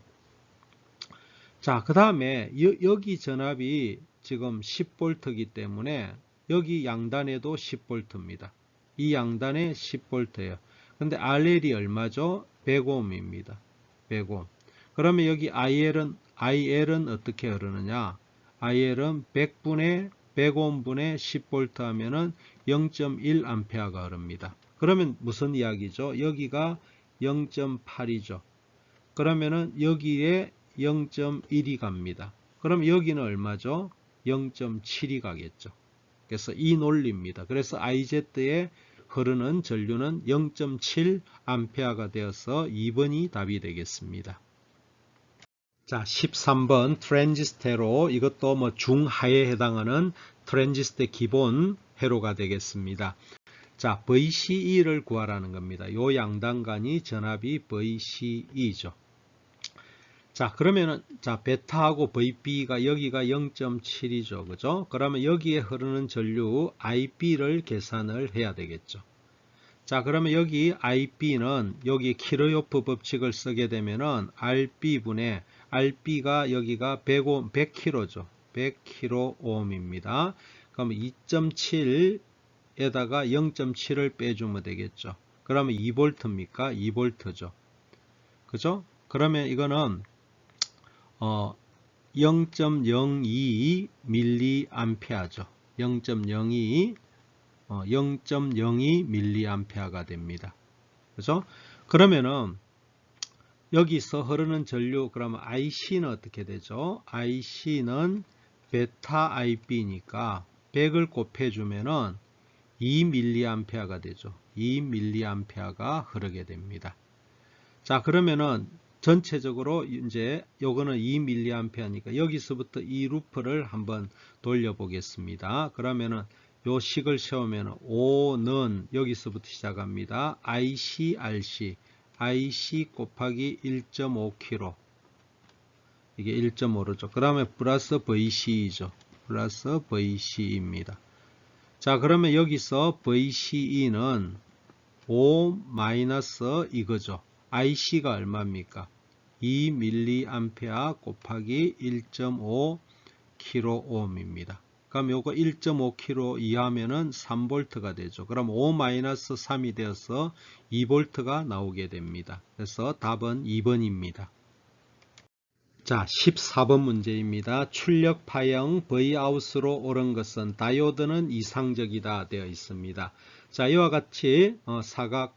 자, 그 다음에 여기 전압이 지금 10V이기 때문에 여기 양단에도 10V입니다. 이 양단에 10V예요. 근데 RL이 얼마죠? 100ohm입니다. 100ohm. 그러면 여기 IL은 어떻게 흐르느냐? IL은 100ohm분의 10V 하면은 0.1A가 흐릅니다. 그러면 무슨 이야기죠? 여기가 0.8이죠. 그러면은 여기에 0.1이 갑니다. 그럼 여기는 얼마죠? 0.7이 가겠죠. 그래서 이 논리입니다. 그래서 IZ에 흐르는 전류는 0.7A가 되어서 2번이 답이 되겠습니다. 자, 13번 트랜지스터 이것도 뭐 중하에 해당하는 트랜지스터 기본 회로가 되겠습니다. 자, VCE를 구하라는 겁니다. 요 양단간이 전압이 VCE죠. 자, 그러면은 자, 베타하고 VB가 여기가 0.7이죠. 그죠? 그러면 여기에 흐르는 전류 IB를 계산을 해야 되겠죠. 자, 그러면 여기 IB는 여기 키르요프 법칙을 쓰게 되면은 RB분의 RB가 여기가 100kg죠. 100kΩ입니다. 그러면 2.7에다가 0.7을 빼주면 되겠죠. 그러면 2V입니까? 2V죠. 그죠? 그러면 이거는 0.02 밀리암페어죠. 0.02 밀리암페어가 됩니다. 그죠? 그러면은 여기서 흐르는 전류 그러면 IC는 어떻게 되죠? IC는 베타 IB니까 100을 곱해주면은 2 밀리암페어가 되죠. 2 밀리암페어가 흐르게 됩니다. 자, 그러면은 전체적으로 이제 요거는 2mA니까 여기서부터 이 루프를 한번 돌려보겠습니다. 그러면은 요 식을 세우면 5는 여기서부터 시작합니다. IC, RC, IC 곱하기 1.5kg 이게 1.5죠. 그 다음에 플러스 VCE죠. 플러스 VCE입니다. 자, 그러면 여기서 VCE는 5 마이너스 이거죠. IC가 얼마입니까? 2mA 곱하기 1.5 kΩ입니다. 그럼 요거 1.5kΩ 이하면은 3V가 되죠. 그럼 5-3이 되어서 2V가 나오게 됩니다. 그래서 답은 2번입니다. 자, 14번 문제입니다. 출력 파형 Vout으로 오른 것은 다이오드는 이상적이다 되어 있습니다. 자, 이와 같이 사각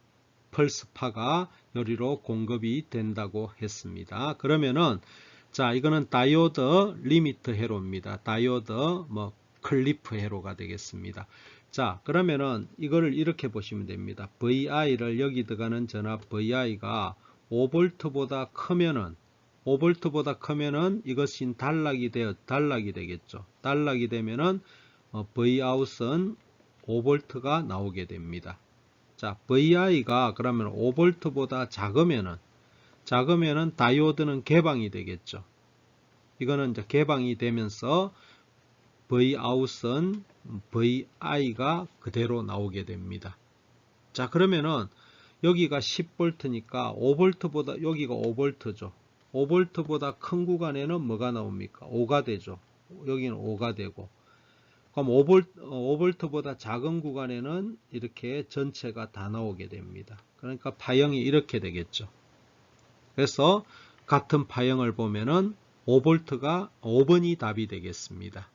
펄스파가 요리로 공급이 된다고 했습니다. 그러면은 자, 이거는 다이오드 리미트 회로입니다. 다이오드 클리프 회로가 되겠습니다. 자, 그러면은 이거를 이렇게 보시면 됩니다. VI를 여기 들어가는 전압 VI가 5V보다 크면은 이것이 단락이 되겠죠. 단락이 되면은 Vout은 5V가 나오게 됩니다. 자, VI가 그러면 5V보다 작으면은 다이오드는 개방이 되겠죠. 이거는 이제 개방이 되면서 Vout은 VI가 그대로 나오게 됩니다. 자, 그러면은 여기가 10V니까 5V보다 여기가 5V죠. 5V보다 큰 구간에는 뭐가 나옵니까? 5가 되죠. 여기는 5가 되고. 그럼 5V보다 작은 구간에는 이렇게 전체가 다 나오게 됩니다. 그러니까 파형이 이렇게 되겠죠. 그래서 같은 파형을 보면은 5번이 답이 되겠습니다.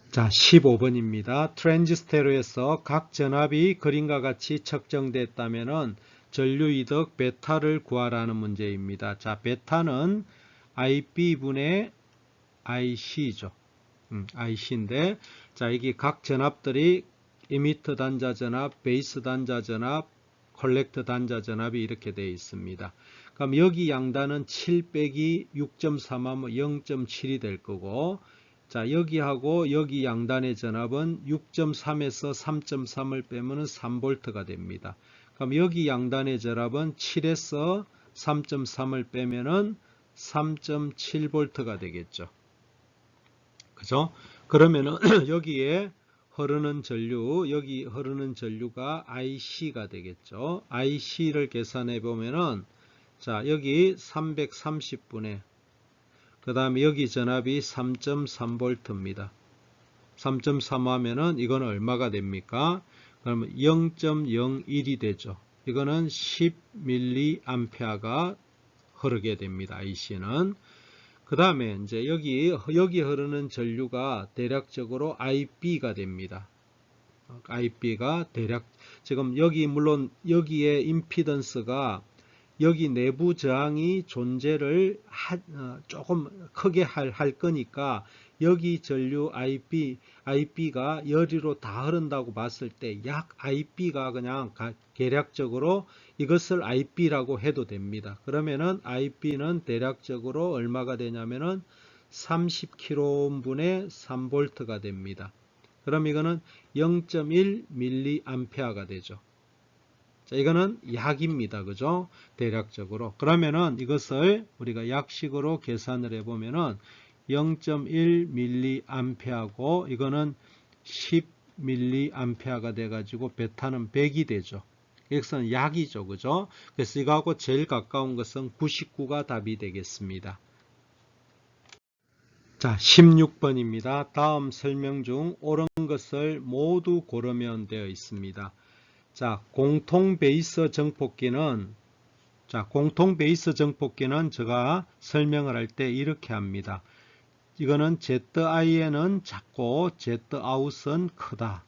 자, 15번입니다. 트랜지스터에서 각 전압이 그림과 같이 측정됐다면은 전류이득 베타를 구하라는 문제입니다. 자, 베타는 IB분의 IC죠. IC인데, 자, 이게 각 전압들이 이미터 단자 전압, 베이스 단자 전압, 컬렉터 단자 전압이 이렇게 되어 있습니다. 그럼 여기 양단은 7 빼기 6.3하면 0.7이 될 거고, 자, 여기하고 여기 양단의 전압은 6.3에서 3.3을 빼면 3V가 됩니다. 그럼 여기 양단의 전압은 7에서 3.3을 빼면 3.7V가 되겠죠. 그죠? 그러면은 여기에 흐르는 전류, 여기 흐르는 전류가 IC가 되겠죠. IC를 계산해 보면은, 자, 여기 330분의, 그 다음에 여기 전압이 3.3V입니다. 3.3 하면은 이거는 얼마가 됩니까? 그러면 0.01이 되죠. 이거는 10mA가 흐르게 됩니다. IC는. 그 다음에 이제 여기 흐르는 전류가 대략적으로 IB가 됩니다. IB가 대략, 지금 여기 물론 여기에 임피던스가 여기 내부 저항이 존재를 조금 크게 할 거니까 여기 전류 IB가 열이로 다 흐른다고 봤을 때 약 IB가 그냥 계략적으로 이것을 IB라고 해도 됩니다. 그러면은 IB는 대략적으로 얼마가 되냐면은 30kΩ분의 3V가 됩니다. 그럼 이거는 0.1mA가 되죠. 자, 이거는 약입니다. 그죠? 대략적으로. 그러면은 이것을 우리가 약식으로 계산을 해보면은 0.1mA하고 이거는 10mA가 돼가지고 베타는 100이 되죠. 이것은 약이죠. 그죠? 그래서 이거하고 제일 가까운 것은 99가 답이 되겠습니다. 자, 16번입니다. 다음 설명 중 옳은 것을 모두 고르면 되어 있습니다. 자, 공통 베이스 정폭기는 제가 설명을 할 때 이렇게 합니다. 이거는 ZIN은 작고 Zout은 크다.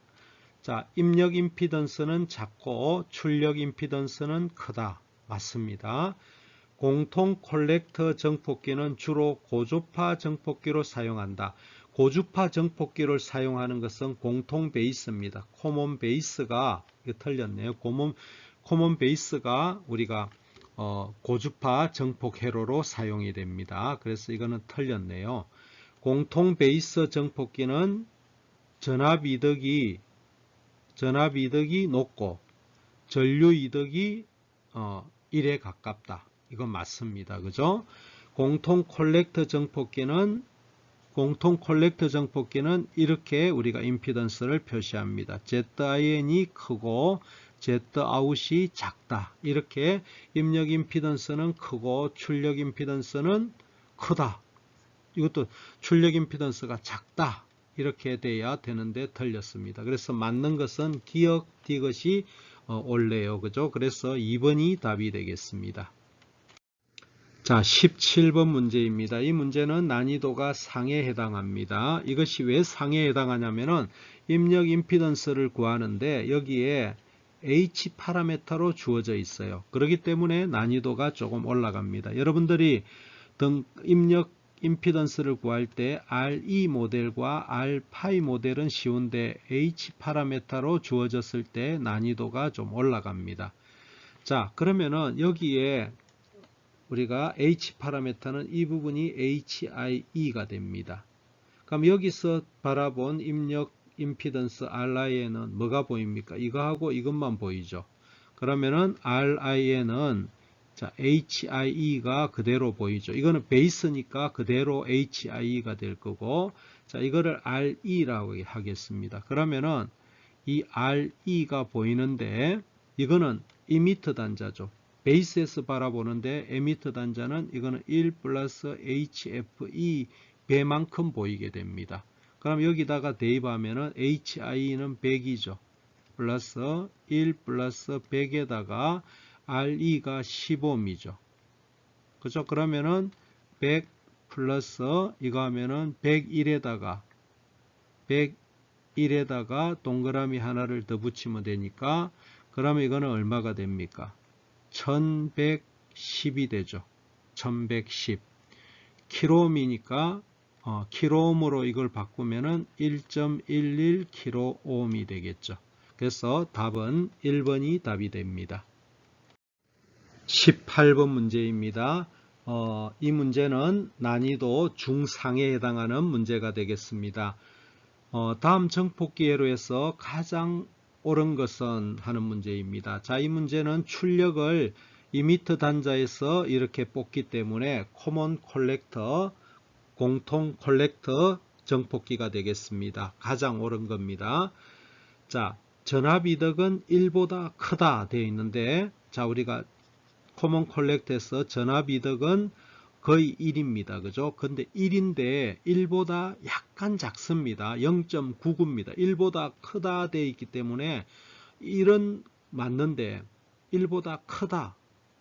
자, 입력 임피던스는 작고 출력 임피던스는 크다. 맞습니다. 공통 콜렉터 정폭기는 주로 고주파 정폭기로 사용한다. 고주파 정폭기를 사용하는 것은 공통 베이스입니다. 코먼 베이스가, 이거 틀렸네요. 코먼 베이스가 우리가 고주파 정폭 회로로 사용이 됩니다. 그래서 이거는 틀렸네요. 공통 베이스 정폭기는 전압 이득이 높고 전류 이득이 1에 가깝다. 이건 맞습니다. 그죠? 공통 콜렉터 정폭기는 이렇게 우리가 임피던스를 표시합니다. ZIN이 크고 Zout이 작다. 이렇게 입력 임피던스는 크고 출력 임피던스는 크다. 이것도 출력 임피던스가 작다. 이렇게 돼야 되는데 틀렸습니다. 그래서 맞는 것은 기역, 디귿이 옳네요. 그죠? 그래서 2번이 답이 되겠습니다. 자, 17번 문제입니다. 이 문제는 난이도가 상에 해당합니다. 이것이 왜 상에 해당하냐면은 입력 임피던스를 구하는데 여기에 H 파라미터로 주어져 있어요. 그렇기 때문에 난이도가 조금 올라갑니다. 여러분들이 입력 임피던스를 구할 때 RE 모델과 R파이 모델은 쉬운데 H 파라메타로 주어졌을 때 난이도가 좀 올라갑니다. 자, 그러면은 여기에 우리가 H 파라메타는 이 부분이 HIE가 됩니다. 그럼 여기서 바라본 입력 임피던스 RI에는 뭐가 보입니까? 이거하고 이것만 보이죠. 그러면은 RI에는 자, HIE가 그대로 보이죠. 이거는 베이스니까 그대로 HIE가 될 거고, 자, 이거를 RE라고 하겠습니다. 그러면은 이 RE가 보이는데, 이거는 이미터 단자죠. 베이스에서 바라보는데, 에미터 단자는 이거는 1 플러스 HFE 배만큼 보이게 됩니다. 그럼 여기다가 대입하면은 HIE는 100이죠. 플러스 1 플러스 100에다가 RE가 15m이죠. 그죠? 그러면은 100 플러스 이거 하면은 101에다가 동그라미 하나를 더 붙이면 되니까, 그러면 이거는 얼마가 됩니까? 1110이 되죠. 1110. 킬로옴이니까 킬로옴으로 이걸 바꾸면은 1.11 킬로옴이 되겠죠. 그래서 답은 1번이 답이 됩니다. 18번 문제입니다. 이 문제는 난이도 중상에 해당하는 문제가 되겠습니다. 다음 정폭기 회로에서 가장 옳은 것은 하는 문제입니다. 자, 이 문제는 출력을 2m 단자에서 이렇게 뽑기 때문에 코먼 콜렉터, 공통 콜렉터 정폭기가 되겠습니다. 가장 옳은 겁니다. 자, 전압이득은 1보다 크다 되어 있는데, 자, 우리가 코먼 콜렉터에서 전압이득은 거의 1입니다. 그죠? 근데 1인데 1보다 약간 작습니다. 0.99입니다. 1보다 크다 되어 있기 때문에 1은 맞는데 1보다 크다.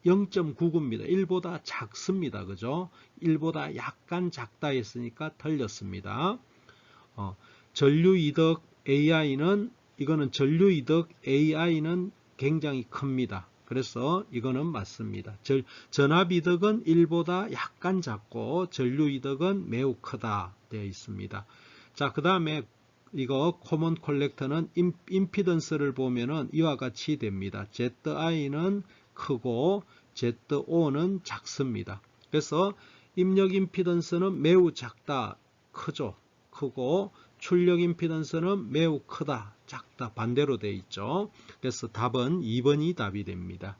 0.99입니다. 1보다 작습니다. 그죠? 1보다 약간 작다 했으니까 틀렸습니다. 전류이득 AI는, 이거는 전류이득 AI는 굉장히 큽니다. 그래서 이거는 맞습니다. 전압이득은 1보다 약간 작고 전류이득은 매우 크다 되어 있습니다. 자, 그 다음에 이거 코먼 콜렉터는 임피던스를 보면은 이와 같이 됩니다. ZI는 크고 ZO는 작습니다. 그래서 입력 임피던스는 매우 작다, 크죠. 크고 출력 임피던스는 매우 크다, 작다, 반대로 되어 있죠. 그래서 답은 2번이 답이 됩니다.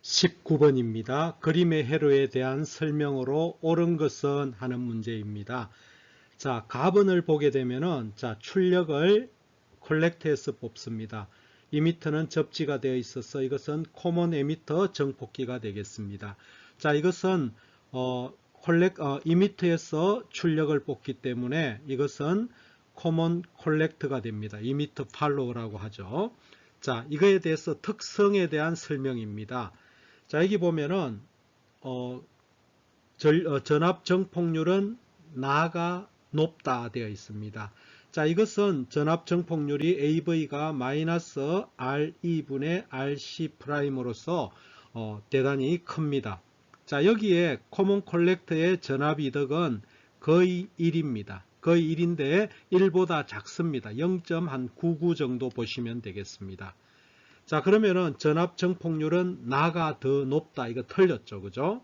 19번입니다. 그림의 회로에 대한 설명으로 옳은 것은 하는 문제입니다. 자, 가번을 보게 되면은, 자, 출력을 콜렉터에서 뽑습니다. 이미터는 접지가 되어 있어서 이것은 코먼 에미터 정폭기가 되겠습니다. 자, 이것은 이미터에서 출력을 뽑기 때문에 이것은 코먼 콜렉터가 됩니다. 이미터 팔로우라고 하죠. 자, 이거에 대해서 특성에 대한 설명입니다. 자, 여기 보면은 전압 정폭률은 나가 높다 되어 있습니다. 자, 이것은 전압 정폭률이 AV가 마이너스 RE분의 RC 프라임으로서 대단히 큽니다. 자, 여기에 코먼 콜렉터의 전압 이득은 거의 1입니다. 거의 1인데 1보다 작습니다. 0.99 정도 보시면 되겠습니다. 자, 그러면은 전압 정폭률은 나가 더 높다. 이거 틀렸죠. 그죠?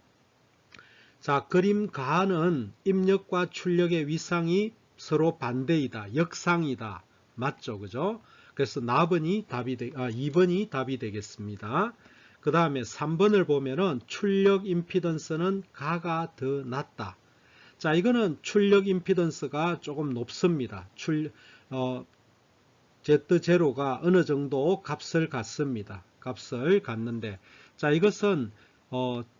자, 그림 가는 입력과 출력의 위상이 서로 반대이다. 역상이다. 맞죠? 그죠? 그래서 2번이 답이 되겠습니다. 그 다음에 3번을 보면은 출력 임피던스는 가가 더 낮다. 자, 이거는 출력 임피던스가 조금 높습니다. Z0가 어느 정도 값을 갖습니다. 값을 갖는데, 자, 이것은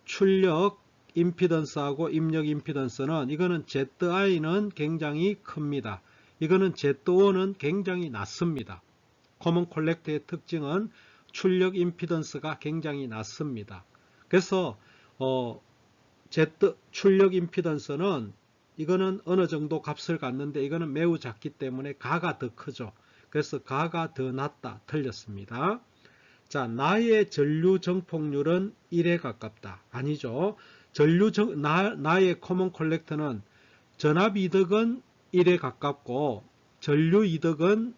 출력 임피던스하고 입력 임피던스는, 이거는 ZI는 굉장히 큽니다. 이거는 Z5는 굉장히 낮습니다. 코먼 콜렉터의 특징은 출력 임피던스가 굉장히 낮습니다. 그래서 출력 임피던스는 이거는 어느 정도 값을 갖는데 이거는 매우 작기 때문에 가가 더 크죠. 그래서 가가 더 낮다. 틀렸습니다. 자, 나의 전류 정폭률은 1에 가깝다. 아니죠. 나의 커먼 콜렉터는 전압이득은 1에 가깝고 전류이득은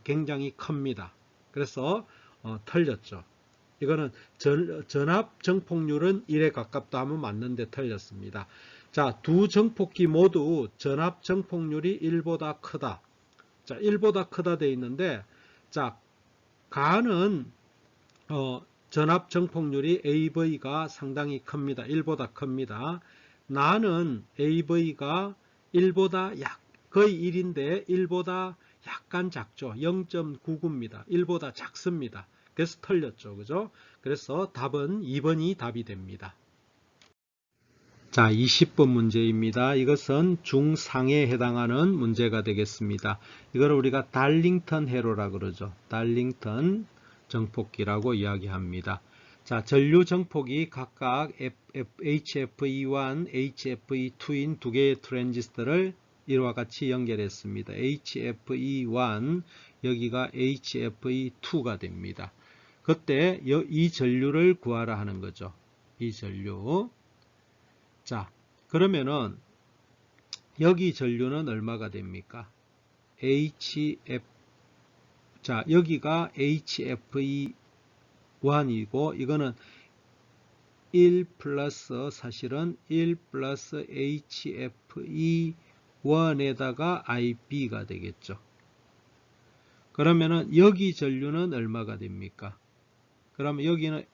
굉장히 큽니다. 그래서 틀렸죠. 이거는 전압 정폭률은 1에 가깝다 하면 맞는데 틀렸습니다. 자, 두 정폭기 모두 전압 정폭률이 1보다 크다. 자, 1보다 크다 돼 있는데, 자, 가는 전압 정폭률이 AV가 상당히 큽니다. 1보다 큽니다. 나는 AV가 1보다 거의 1인데 1보다 약간 작죠. 0.99입니다. 1보다 작습니다. 그래서 틀렸죠. 그죠? 그래서 답은 2번이 답이 됩니다. 자, 20번 문제입니다. 이것은 중상에 해당하는 문제가 되겠습니다. 이걸 우리가 달링턴 회로라 그러죠. 달링턴 정폭기라고 이야기합니다. 자, 전류 정폭이 각각 HFE1, HFE2인 두 개의 트랜지스터를 이와 같이 연결했습니다. HFE1, 여기가 HFE2가 됩니다. 그때 이 전류를 구하라 하는 거죠. 이 전류. 자, 그러면은 여기 전류는 얼마가 됩니까? 자, 여기가 HFE1이고 이거는 1 플러스 사실은 1 플러스 HFE1에다가 IB가 되겠죠. 그러면은 여기 전류는 얼마가 됩니까? 그러면 여기는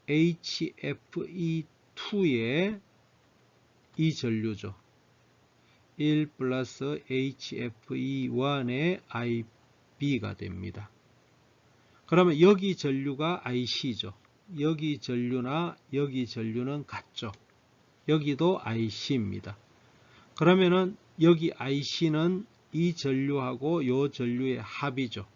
HFE2에 이 전류죠. 1 플러스 HFE1의 IB가 됩니다. 그러면 여기 전류가 IC죠. 여기 전류나 여기 전류는 같죠. 여기도 IC입니다. 그러면은 여기 IC는 이 전류하고 이 전류의 합이죠.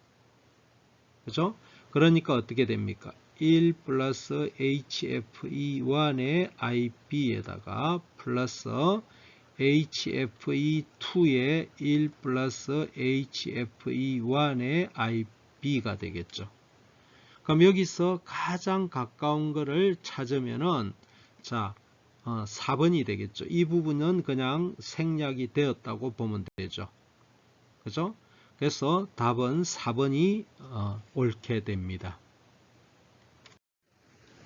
그죠? 그러니까 어떻게 됩니까? 1 플러스 HFE1의 IB에다가 플러스 HFE2의 1 플러스 HFE1의 IB가 되겠죠. 그럼 여기서 가장 가까운 거를 찾으면은 자, 4번이 되겠죠. 이 부분은 그냥 생략이 되었다고 보면 되죠. 그죠? 그래서 답은 4번이 옳게 됩니다.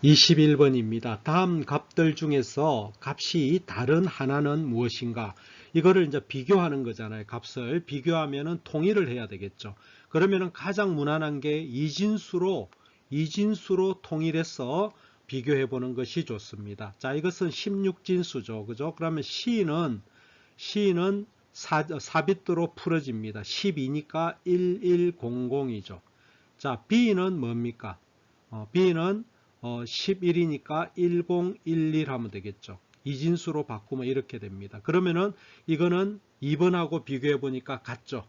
21번입니다. 다음 값들 중에서 값이 다른 하나는 무엇인가? 이거를 이제 비교하는 거잖아요. 값을 비교하면은 통일을 해야 되겠죠. 그러면은 가장 무난한 게 이진수로 통일해서 비교해 보는 것이 좋습니다. 자, 이것은 16진수죠. 그죠? 그러면 C는 4비트로 풀어집니다. 12니까 1100이죠. 자, B는 뭡니까? B는 11이니까 1011 하면 되겠죠. 이진수로 바꾸면 이렇게 됩니다. 그러면은 이거는 2번하고 비교해 보니까 같죠.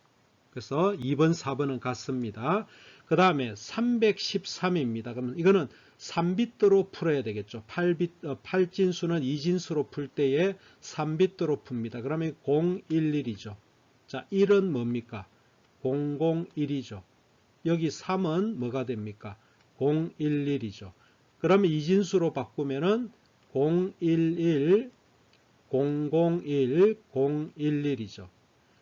그래서 2번, 4번은 같습니다. 그 다음에 313입니다. 그러면 이거는 3비트로 풀어야 되겠죠. 8진수는 2진수로 풀 때에 3비트로 풉니다. 그러면 011이죠. 자, 1은 뭡니까? 001이죠. 여기 3은 뭐가 됩니까? 011이죠. 그러면 이진수로 바꾸면은 011, 001, 011이죠.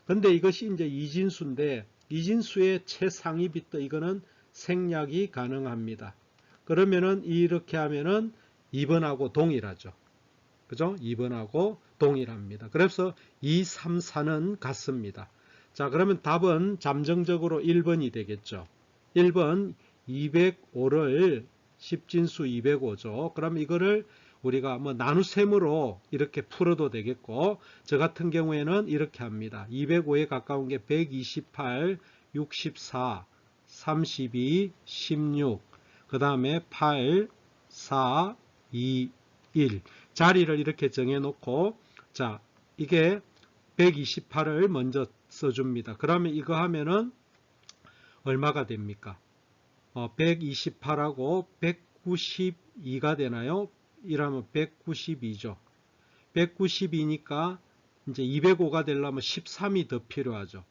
근데 이것이 이제 이진수인데 이진수의 최상위 비트 이거는 생략이 가능합니다. 그러면은 이렇게 하면은 2번하고 동일하죠. 그죠? 2번하고 동일합니다. 그래서 2, 3, 4는 같습니다. 자, 그러면 답은 잠정적으로 1번이 되겠죠. 1번 205를 10진수 205죠. 그럼 이거를 우리가 뭐 나눗셈으로 이렇게 풀어도 되겠고, 저 같은 경우에는 이렇게 합니다. 205에 가까운 게 128, 64, 32, 16, 그 다음에 8, 4, 2, 1. 자리를 이렇게 정해놓고, 자, 이게 128을 먼저 써줍니다. 그러면 이거 하면은 얼마가 됩니까? 128하고 192가 되나요? 이러면 192죠. 192니까 이제 205가 되려면 13이 더 필요하죠.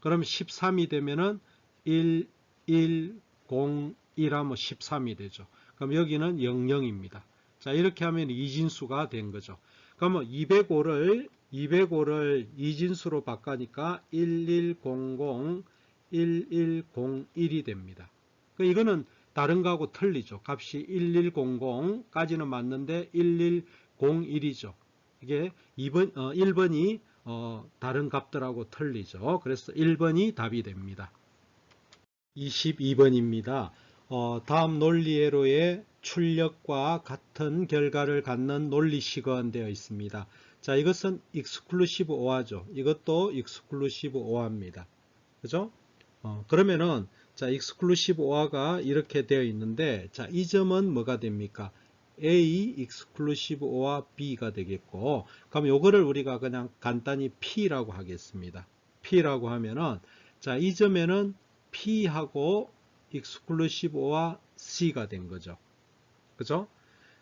그러면 13이 되면은 1, 1, 0, 1하면 13이 되죠. 그럼 여기는 00입니다. 자, 이렇게 하면 이진수가 된 거죠. 그러면 205를 이진수로 바꾸니까 1100, 1101이 됩니다. 이거는 다른 거하고 틀리죠. 값이 1100까지는 맞는데 1101이죠. 이게 1번이 다른 값들하고 틀리죠. 그래서 1번이 답이 됩니다. 22번입니다. 다음 논리회로의 출력과 같은 결과를 갖는 논리식은 되어 있습니다. 자, 이것은 exclusive OR죠. 이것도 exclusive OR입니다. 그죠? 그러면은, 자, exclusive OR가 이렇게 되어 있는데, 자, 이 점은 뭐가 됩니까? A exclusive OR B가 되겠고, 그럼 요거를 우리가 그냥 간단히 P라고 하겠습니다. P라고 하면은, 자, 이 점에는 P하고 exclusive OR C가 된 거죠. 그죠?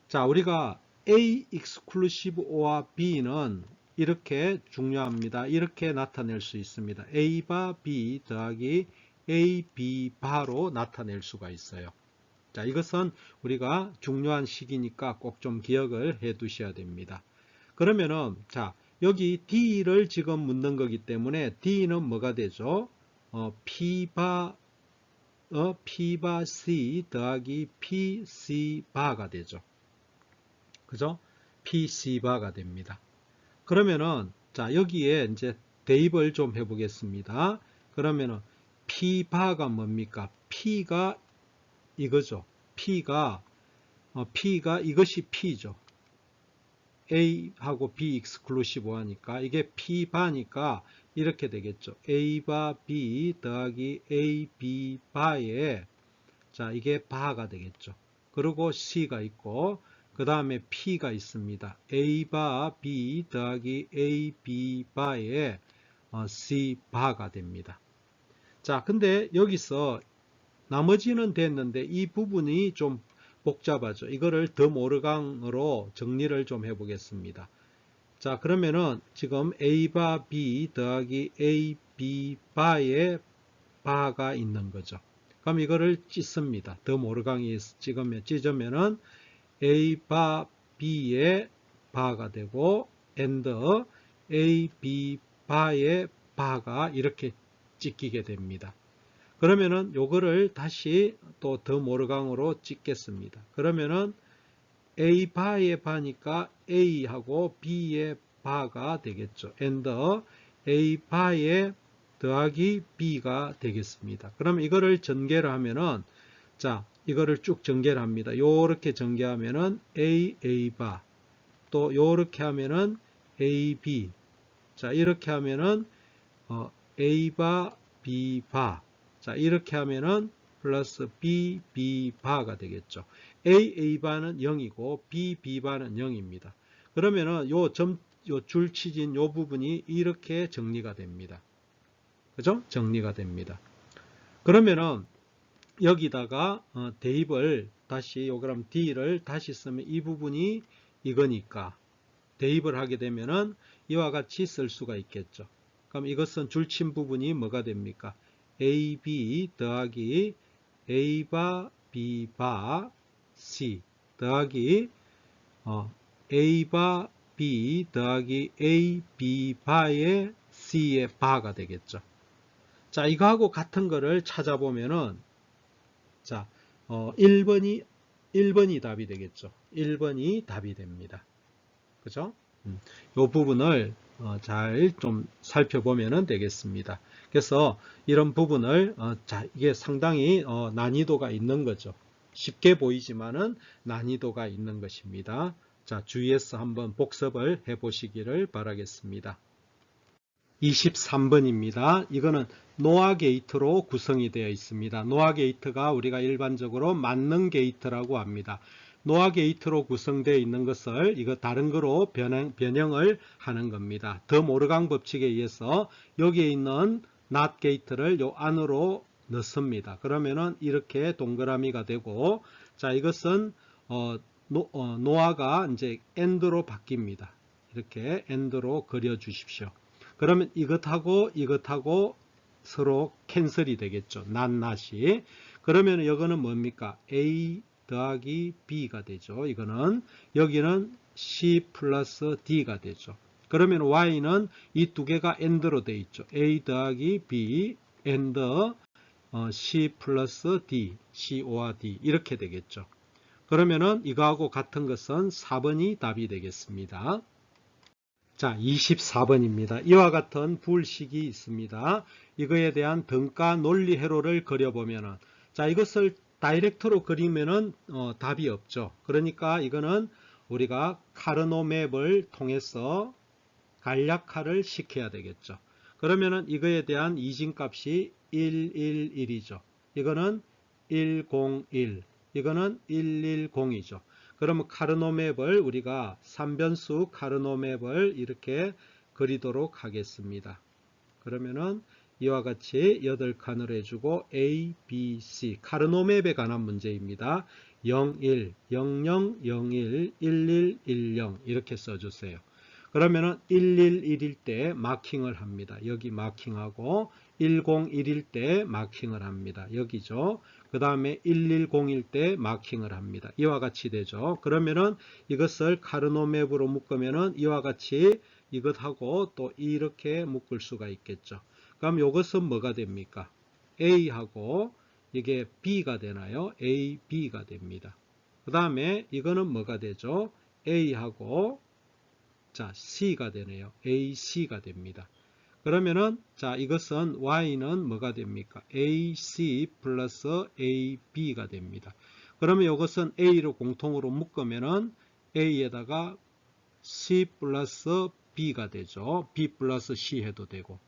자, 우리가 A exclusive OR B는 이렇게 중요합니다. 이렇게 나타낼 수 있습니다. A 바 B 더하기 A B 바로 나타낼 수가 있어요. 자, 이것은 우리가 중요한 식이니까 꼭 좀 기억을 해 두셔야 됩니다. 그러면은, 자, 여기 D를 지금 묻는 거기 때문에 D는 뭐가 되죠? P바 C 더하기 PC 바가 되죠. 그죠? PC 바가 됩니다. 그러면은, 자, 여기에 이제 대입을 좀 해보겠습니다. 그러면은, P 바가 뭡니까? P가 이거죠. P가 이것이 P죠. A하고 B exclusive 하니까 이게 P 바니까 이렇게 되겠죠. A 바 B 더하기 A B 바에 자, 이게 바가 되겠죠. 그리고 C가 있고 그 다음에 P가 있습니다. A 바 B 더하기 A B 바에 C 바가 됩니다. 자, 근데 여기서 나머지는 됐는데 이 부분이 좀 복잡하죠. 이거를 더 모르강으로 정리를 좀 해보겠습니다. 자, 그러면은 지금 A 바 B 더하기 A B 바에 바가 있는 거죠. 그럼 이거를 찢습니다. 더 모르강이 찢으면은 A 바 B에 바가 되고 and A B 바에 바가 이렇게 찢기게 됩니다. 그러면은 요거를 다시 또 더 모르강으로 찍겠습니다. 그러면은 A 바의 바니까 A하고 B의 바가 되겠죠. and A 바의 더하기 B가 되겠습니다. 그럼 이거를 전개를 하면은 자, 이거를 쭉 전개를 합니다. 요렇게 전개하면은 A 바 또 요렇게 하면은 AB 자, 이렇게 하면은 A 바 B 바 자, 이렇게 하면은 플러스 B, B 바가 되겠죠. A 바는 0이고 B, B 바는 0입니다. 그러면은 요 줄 치진 요 부분이 이렇게 정리가 됩니다. 그죠? 정리가 됩니다. 그러면은 여기다가 대입을 다시 그럼 D를 다시 쓰면 이 부분이 이거니까 대입을 하게 되면은 이와 같이 쓸 수가 있겠죠. 그럼 이것은 줄친 부분이 뭐가 됩니까? AB 더하기 A바 B바 C 더하기 A바 B 더하기 A B바의 C의 바가 되겠죠. 자, 이거하고 같은 거를 찾아보면은 자, 1번이 답이 되겠죠. 1번이 답이 됩니다. 그죠? 이 부분을 잘 좀 살펴보면 되겠습니다. 그래서 이런 부분을 자, 이게 상당히 난이도가 있는 거죠. 쉽게 보이지만은 난이도가 있는 것입니다. 자, 주의해서 한번 복습을 해 보시기를 바라겠습니다. 23번입니다. 이거는 노아 게이트로 구성이 되어 있습니다. 노아 게이트가 우리가 일반적으로 맞는 게이트라고 합니다. 노아 게이트로 구성되어 있는 것을 이거 다른 거로 변형을 하는 겁니다. 더 모르강 법칙에 의해서 여기에 있는 not 게이트를 요 안으로 넣습니다. 그러면은 이렇게 동그라미가 되고 자, 이것은 노아가 이제 end로 바뀝니다. 이렇게 end로 그려 주십시오. 그러면 이것하고 서로 캔슬이 되겠죠. not이. 그러면 이거는 뭡니까? A 더하기 B가 되죠. 이거는 여기는 C 플러스 D가 되죠. 그러면 Y는 이 두 개가 AND로 되어 있죠. A 더하기 B AND C 플러스 D, CO와 D 이렇게 되겠죠. 그러면은 이거하고 같은 것은 4번이 답이 되겠습니다. 자, 24번입니다. 이와 같은 부식이 있습니다. 이거에 대한 등가 논리 회로를 그려보면은, 자, 이것을 다이렉트로 그리면은 답이 없죠. 그러니까 이거는 우리가 카르노 맵을 통해서 간략화를 시켜야 되겠죠. 그러면은 이거에 대한 이진값이 111이죠. 이거는 101, 이거는 110이죠. 그러면 카르노 맵을 우리가 3변수 카르노 맵을 이렇게 그리도록 하겠습니다. 그러면은 이와 같이 8칸으로 해주고 A, B, C 카르노 맵에 관한 문제입니다. 01, 00, 01, 11, 10 이렇게 써주세요. 그러면은 111일 때 마킹을 합니다. 여기 마킹하고 101일 때 마킹을 합니다. 여기죠. 그 다음에 110일 때 마킹을 합니다. 이와 같이 되죠. 그러면은 이것을 카르노 맵으로 묶으면은 이와 같이 이것하고 또 이렇게 묶을 수가 있겠죠. 그럼 이것은 뭐가 됩니까? A하고 이게 B가 되나요? A, B가 됩니다. 그 다음에 이거는 뭐가 되죠? A하고 자, C가 되네요. AC가 됩니다. 그러면은 자, 이것은 Y는 뭐가 됩니까? AC 플러스 AB가 됩니다. 그러면 이것은 A로 공통으로 묶으면은 A에다가 C 플러스 B가 되죠. B 플러스 C 해도 되고.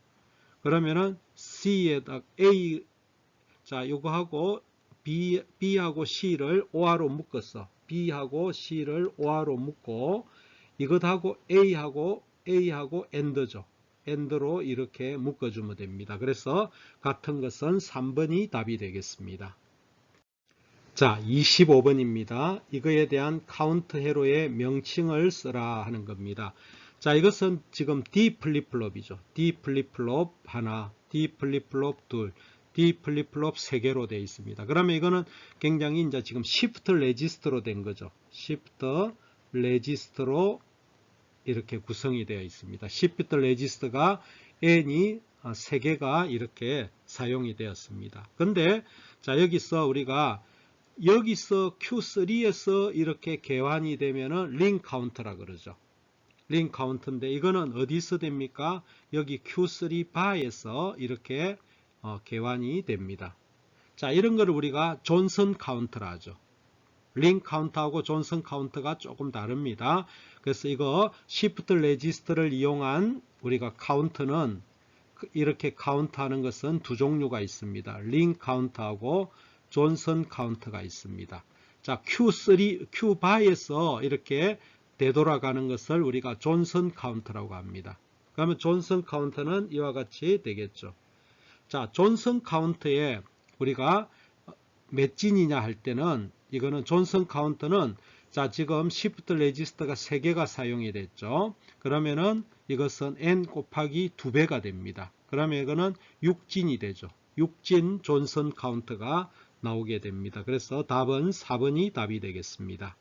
그러면은 C에다가 A, 자, 요거하고 B하고 C를 OR로 묶었어. B하고 C를 OR로 묶고, 이것하고 A하고 AND죠. AND로 이렇게 묶어주면 됩니다. 그래서 같은 것은 3번이 답이 되겠습니다. 자, 25번입니다. 이거에 대한 카운트 회로의 명칭을 쓰라 하는 겁니다. 자, 이것은 지금 D 플립플롭이죠. D 플립플롭 하나, D 플립플롭 둘, D 플립플롭 3개로 되어 있습니다. 그러면 이거는 굉장히 이제 지금 시프트 레지스터로 된 거죠. 시프트 레지스터로 이렇게 구성이 되어 있습니다. 시프트 레지스터가 N이 3개가 이렇게 사용이 되었습니다. 근데 자, 여기서 우리가 여기서 Q3에서 이렇게 개환이 되면은 링 카운트라 그러죠. 링 카운트인데 이거는 어디서 됩니까? 여기 Q3 바에서 이렇게 개환이 됩니다. 자, 이런 거를 우리가 존슨 카운트라 하죠. 링 카운트하고 존슨 카운트가 조금 다릅니다. 그래서 이거 시프트 레지스터를 이용한 우리가 카운트는 이렇게 카운트하는 것은 두 종류가 있습니다. 링 카운트하고 존슨 카운트가 있습니다. 자, Q바에서 이렇게 되돌아가는 것을 우리가 존슨 카운트라고 합니다. 그러면 존슨 카운트는 이와 같이 되겠죠. 자, 존슨 카운트에 우리가 몇 진이냐 할 때는 이거는 존슨 카운트는 자, 지금 시프트 레지스터가 3개가 사용이 됐죠. 그러면은 이것은 n 곱하기 2배가 됩니다. 그러면 이거는 6진이 되죠. 6진 존슨 카운트가 나오게 됩니다. 그래서 답은 4번이 답이 되겠습니다.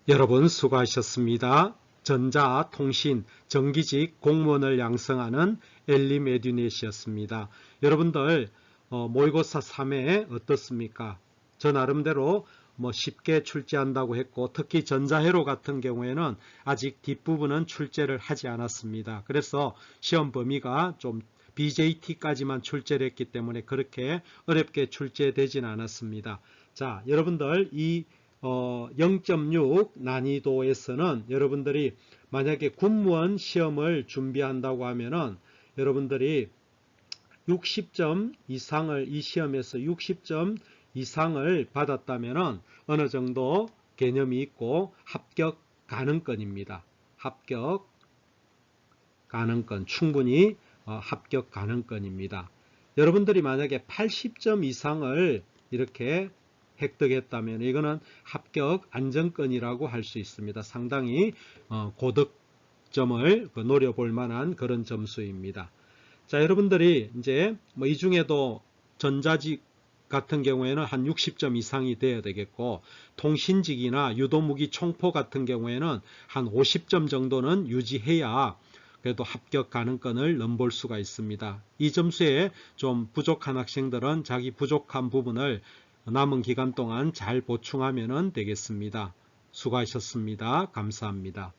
여러분 수고하셨습니다. 전자, 통신, 정기직 공무원을 양성하는 엘리 메듀넷이었습니다. 여러분들 모의고사 3회 어떻습니까? 저 나름대로 쉽게 출제한다고 했고 특히 전자회로 같은 경우에는 아직 뒷부분은 출제를 하지 않았습니다. 그래서 시험 범위가 좀 BJT까지만 출제를 했기 때문에 그렇게 어렵게 출제되지는 않았습니다. 자, 여러분들 이 0.6 난이도에서는 여러분들이 만약에 군무원 시험을 준비한다고 하면은 여러분들이 60점 이상을 이 시험에서 60점 이상을 받았다면은 어느 정도 개념이 있고 합격 가능권입니다. 합격 가능권 충분히 합격 가능권입니다. 여러분들이 만약에 80점 이상을 이렇게 획득했다면 이거는 합격 안정권이라고 할 수 있습니다. 상당히 고득점을 노려볼 만한 그런 점수입니다. 자, 여러분들이 이제 이 중에도 전자직 같은 경우에는 한 60점 이상이 되어야 되겠고, 통신직이나 유도무기 총포 같은 경우에는 한 50점 정도는 유지해야 그래도 합격 가능권을 넘볼 수가 있습니다. 이 점수에 좀 부족한 학생들은 자기 부족한 부분을 남은 기간 동안 잘 보충하면 되겠습니다. 수고하셨습니다. 감사합니다.